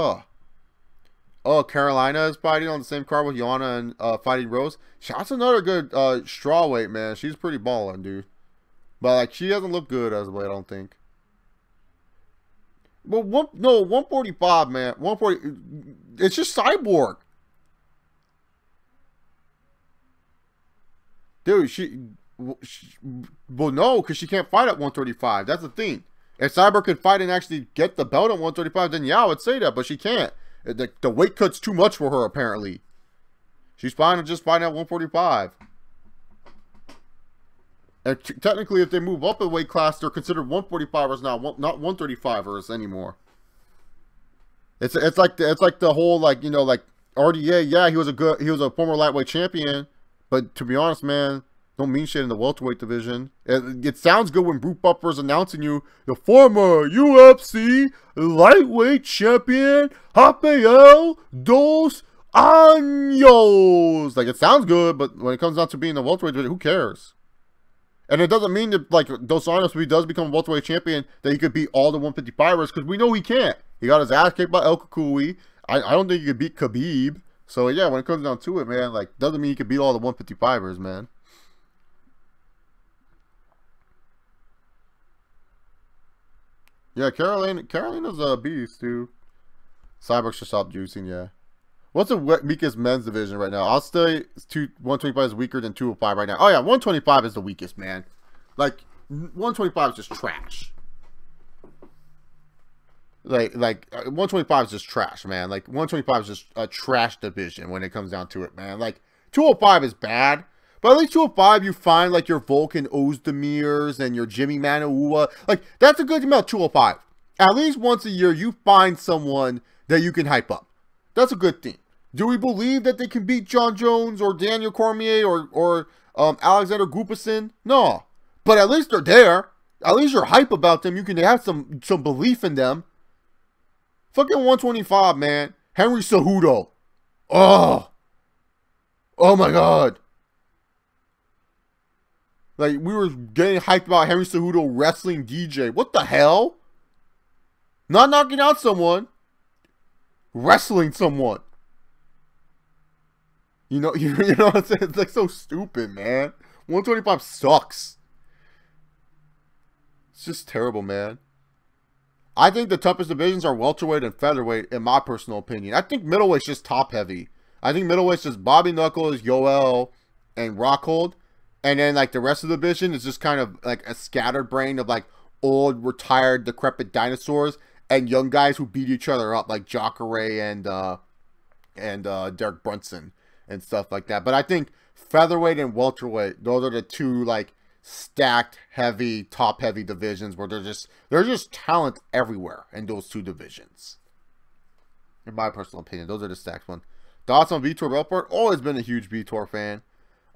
S1: Oh, Carolina is fighting on the same card with Joanna and fighting Rose. That's another good strawweight, man. She's pretty balling, dude. But like, she doesn't look good as of late, I don't think. But 145, man. 140. It's just Cyborg, dude. Well, no, because she can't fight at 135. That's the thing. If Cyborg could fight and actually get the belt at 135, then yeah, I would say that. But she can't. The weight cut's too much for her, apparently. She's fine just fighting at 145. And technically, if they move up a weight class, they're considered 145ers now, not 135ers anymore. It's like the whole, like, you know, like RDA. Yeah, he was a former lightweight champion, but to be honest, man, don't mean shit in the welterweight division. It sounds good when Brute Buffer's announcing you the former UFC lightweight champion Chaell dos Anjos. Like, it sounds good, but when it comes down to being the welterweight division, who cares? And it doesn't mean that, like, Dos Anjos, if he does become a welterweight champion, that he could beat all the 155ers, because we know he can't. He got his ass kicked by El Kukui. I don't think he could beat Khabib. So, yeah, when it comes down to it, man, like, doesn't mean he could beat all the 155ers, man. Yeah, Carolina's a beast, dude. Cyborg should stop juicing, yeah. What's the weakest men's division right now? I'll say 125 is weaker than 205 right now. Oh, yeah, 125 is the weakest, man. Like, 125 is just trash. Like 125 is just trash, man. Like, 125 is just a trash division when it comes down to it, man. Like, 205 is bad. But at least 205, you find, like, your Volkan Oezdemirs and your Jimmy Manuwa. Like, that's a good amount, 205. At least once a year, you find someone that you can hype up. That's a good thing. Do we believe that they can beat John Jones or Daniel Cormier or Alexander Gustafsson? No. But at least they're there. At least you're hype about them. You can have some belief in them. Fucking 125, man. Henry Cejudo. Oh. Oh, my God. Like, we were getting hyped about Henry Cejudo wrestling DJ. What the hell? Not knocking out someone. Wrestling someone. You know what I'm saying? It's like so stupid, man. 125 sucks. It's just terrible, man. I think the toughest divisions are welterweight and featherweight, in my personal opinion. I think middleweight's just top heavy. I think middleweight's just Bobby Knuckles, Yoel, and Rockhold. And then, like, the rest of the division is just kind of, like, a scattered brain of, like, old, retired, decrepit dinosaurs and young guys who beat each other up, like Jacare and Derek Brunson and stuff like that. But I think featherweight and welterweight, those are the two, like, stacked, heavy, top-heavy divisions where there's just talent everywhere in those two divisions. In my personal opinion, those are the stacked ones. Thoughts on Vitor Belfort? Always been a huge Vitor fan.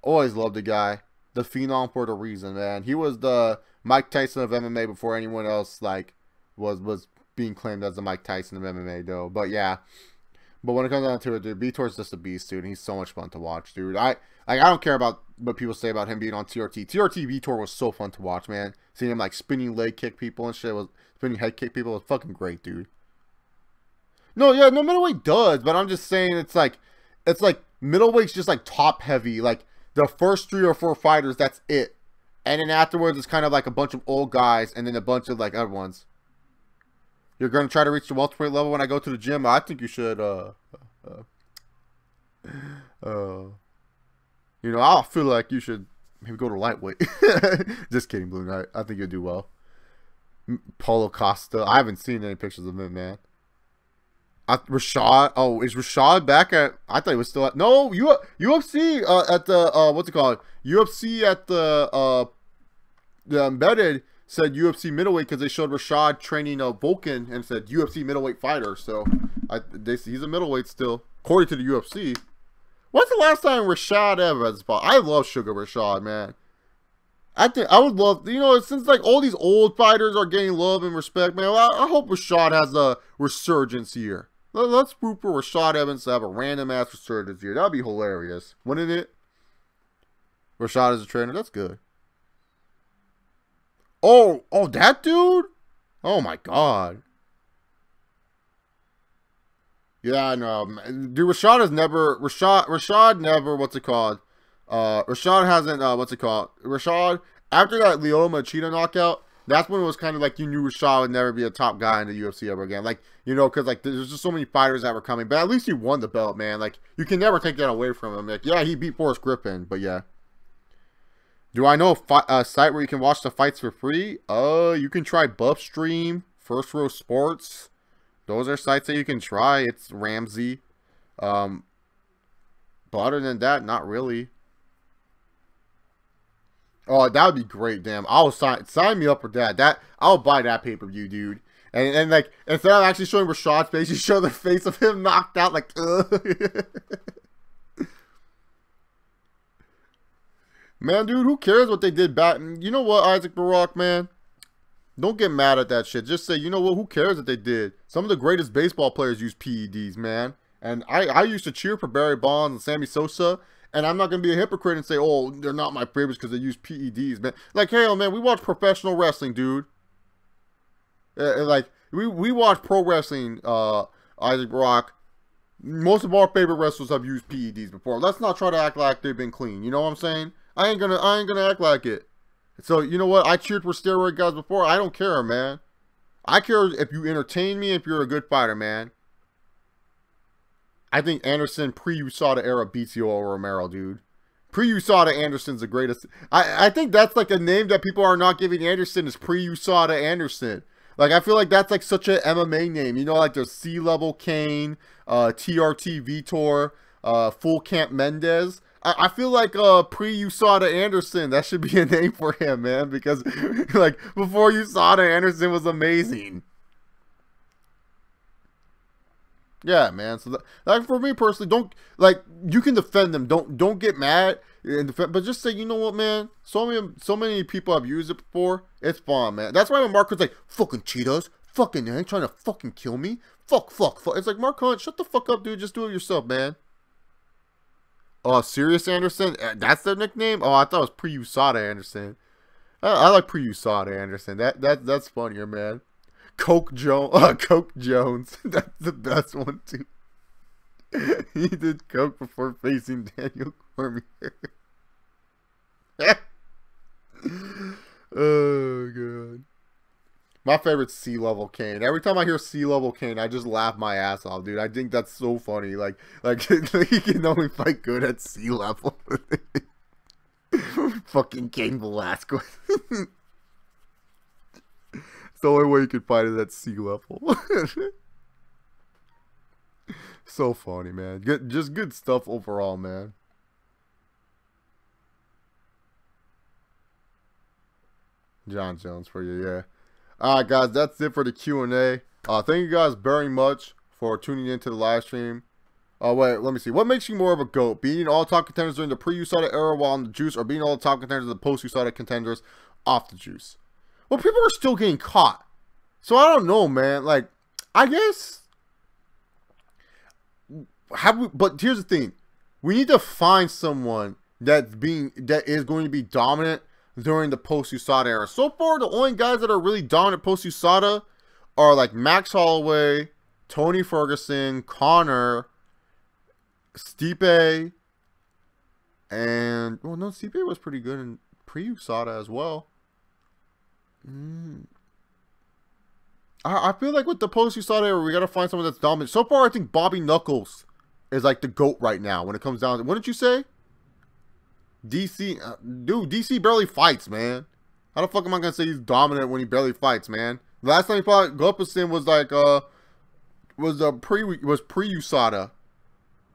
S1: Always loved the guy. The phenom for the reason, man. He was the Mike Tyson of MMA before anyone else, like, was being claimed as the Mike Tyson of MMA, though. But, yeah. But when it comes down to it, dude, Vitor's just a beast, dude. He's so much fun to watch, dude. I don't care about what people say about him being on TRT. TRT Vitor was so fun to watch, man. Seeing him, like, spinning leg kick people and shit. Spinning head kick people was fucking great, dude. No, yeah, no middleweight does. But I'm just saying it's like middleweight's just, like, top-heavy, like, the first 3 or 4 fighters, that's it. And then afterwards, it's kind of like a bunch of old guys and then a bunch of, like, other ones. You're going to try to reach the welterweight level when I go to the gym? I think you should, you know, I feel like you should maybe go to lightweight. Just kidding, Blue Knight. I think you'll do well. Paulo Costa. I haven't seen any pictures of him, man. Rashad. Oh, is Rashad back at? I thought he was still at. No, UFC at the what's it called? UFC at the embedded said UFC middleweight because they showed Rashad training Volkan and said UFC middleweight fighter. So he's a middleweight still, according to the UFC. When's the last time Rashad ever has a spot? I love Sugar Rashad, man. I think I would love, you know, since like all these old fighters are getting love and respect, man. I hope Rashad has a resurgence here. Let's root for Rashad Evans to have a random ass resurgence here. That'd be hilarious, wouldn't it? Rashad is a trainer. That's good. Oh, that dude? Oh my God. Yeah, I know. Dude, Rashad never, what's it called? Rashad hasn't, Rashad, after that Lyoto Machida knockout, that's when it was kind of like you knew Rashad would never be a top guy in the UFC ever again. Like, you know, because, like, there's just so many fighters that were coming. But at least he won the belt, man. Like, you can never take that away from him. Like, yeah, he beat Forrest Griffin, but yeah. Do I know a site where you can watch the fights for free? You can try Buffstream, First Row Sports. Those are sites that you can try. It's Ramsey. But other than that, not really. Oh, that would be great, damn. I'll sign me up for that. I'll buy that pay-per-view, dude. And like, instead of actually showing Rashad's face, you show the face of him knocked out, like, Man, dude, who cares what they did back? You know what, Isaac Barak, man? Don't get mad at that shit. Just say, you know what, who cares what they did? Some of the greatest baseball players use PEDs, man. And I used to cheer for Barry Bonds and Sammy Sosa. And I'm not going to be a hypocrite and say, oh, they're not my favorites because they use PEDs, man. Like, hell, man, we watch professional wrestling, dude. Like we watch pro wrestling. Isaac Brock. Most of our favorite wrestlers have used PEDs before. Let's not try to act like they've been clean. You know what I'm saying? I ain't gonna act like it. So you know what? I cheered for steroid guys before. I don't care, man. I care if you entertain me, if you're a good fighter, man. I think Anderson pre-USADA era beats Yoel Romero, dude. Pre-USADA Anderson's the greatest. I think that's like a name that people are not giving Anderson is pre-USADA Anderson. Like, I feel like that's like such an MMA name. You know, like there's C-Level Kane, TRT Vitor, Full Camp Mendez. I feel like pre-USADA Anderson, that should be a name for him, man. Because, like, before USADA Anderson was amazing. Yeah, man. So, like, for me personally, don't, like, you can defend them. Don't get mad and defend, but just say, you know what, man? So many people have used it before. It's fun, man. That's why when Mark was like, fucking cheetahs, fucking, ain't trying to fucking kill me. Fuck. It's like, Mark Hunt, shut the fuck up, dude. Just do it yourself, man. Oh, Serious Anderson? That's their nickname? Oh, I thought it was pre-USADA Anderson. I like pre-USADA Anderson. That's funnier, man. Coke Jones. That's the best one too. He did coke before facing Daniel Cormier. Oh god. My favorite's C-Level Kane. Every time I hear C-Level Kane, I just laugh my ass off, dude. I think that's so funny. Like he can only fight good at C-level. Fucking Cain Velasquez. It's the only way you can fight it at C-level. So funny, man. Just good stuff overall, man. John Jones for you, yeah. Alright, guys, that's it for the Q&A. Thank you guys very much for tuning into the live stream. Wait, let me see. What makes you more of a GOAT? Beating all top contenders during the pre-USADA era while on the juice, or beating all the top contenders in the post-USADA contenders off the juice? Well, people are still getting caught. So I don't know, man. Like, I guess... But here's the thing. We need to find someone that is going to be dominant during the post-USADA era. So far, the only guys that are really dominant post-USADA are like Max Holloway, Tony Ferguson, Connor, Stipe, and... Well, no, Stipe was pretty good in pre-USADA as well. I feel like with the post-USADA era, we got to find someone that's dominant. So far, I think Bobby Knuckles is like the GOAT right now when it comes down to... What did you say? DC, dude, DC barely fights, man. How the fuck am I gonna say he's dominant when he barely fights, man? The last time he fought Gustafsson was like pre-USADA.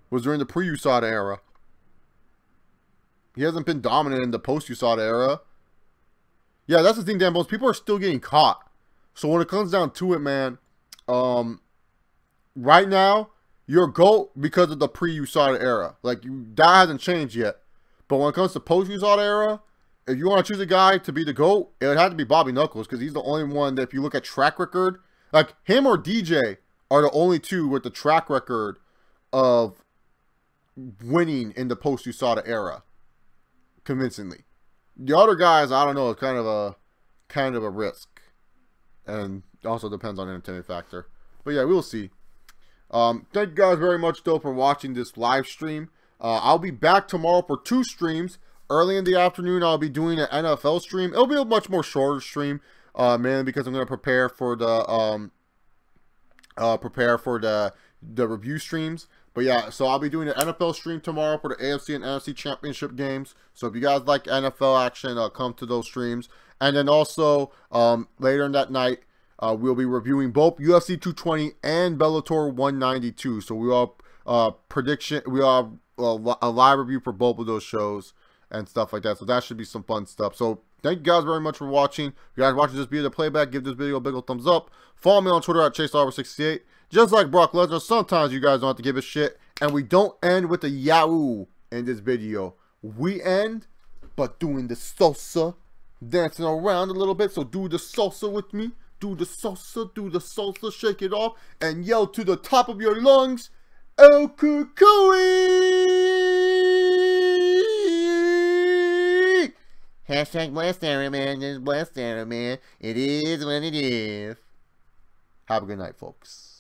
S1: Was during the pre-USADA era. He hasn't been dominant in the post-USADA era. Yeah, that's the thing, Dan. Most people are still getting caught. So when it comes down to it, man, right now you're GOAT because of the pre-USADA era. Like, that hasn't changed yet. But when it comes to post-USADA era, if you want to choose a guy to be the GOAT, it would have to be Bobby Knuckles, because he's the only one that, if you look at track record, like him or DJ are the only two with the track record of winning in the post-USADA era convincingly. The other guys, I don't know, it's kind of a risk, and also depends on the entertainment factor. But yeah, we'll see. Thank you guys very much though for watching this live stream. I'll be back tomorrow for 2 streams. Early in the afternoon, I'll be doing an NFL stream. It'll be a much more shorter stream, mainly because I'm going to prepare for the review streams. But yeah, so I'll be doing an NFL stream tomorrow for the AFC and NFC Championship games. So if you guys like NFL action, come to those streams. And then also later in that night, we'll be reviewing both UFC 220 and Bellator 192. So we all a live review for both of those shows and stuff like that. So that should be some fun stuff. So thank you guys very much for watching. If you guys watching this video the playback, give this video a big old thumbs up. Follow me on Twitter at ChaellSonnen68. Just like Brock Lesnar, sometimes you guys don't have to give a shit. And we don't end with a yahoo in this video. We end but doing the salsa, dancing around a little bit. So do the salsa with me. Do the salsa, shake it off, and yell to the top of your lungs, El Cucuy! Hashtag blessed era, man. Just blessed era, man. It is what it is. Have a good night, folks.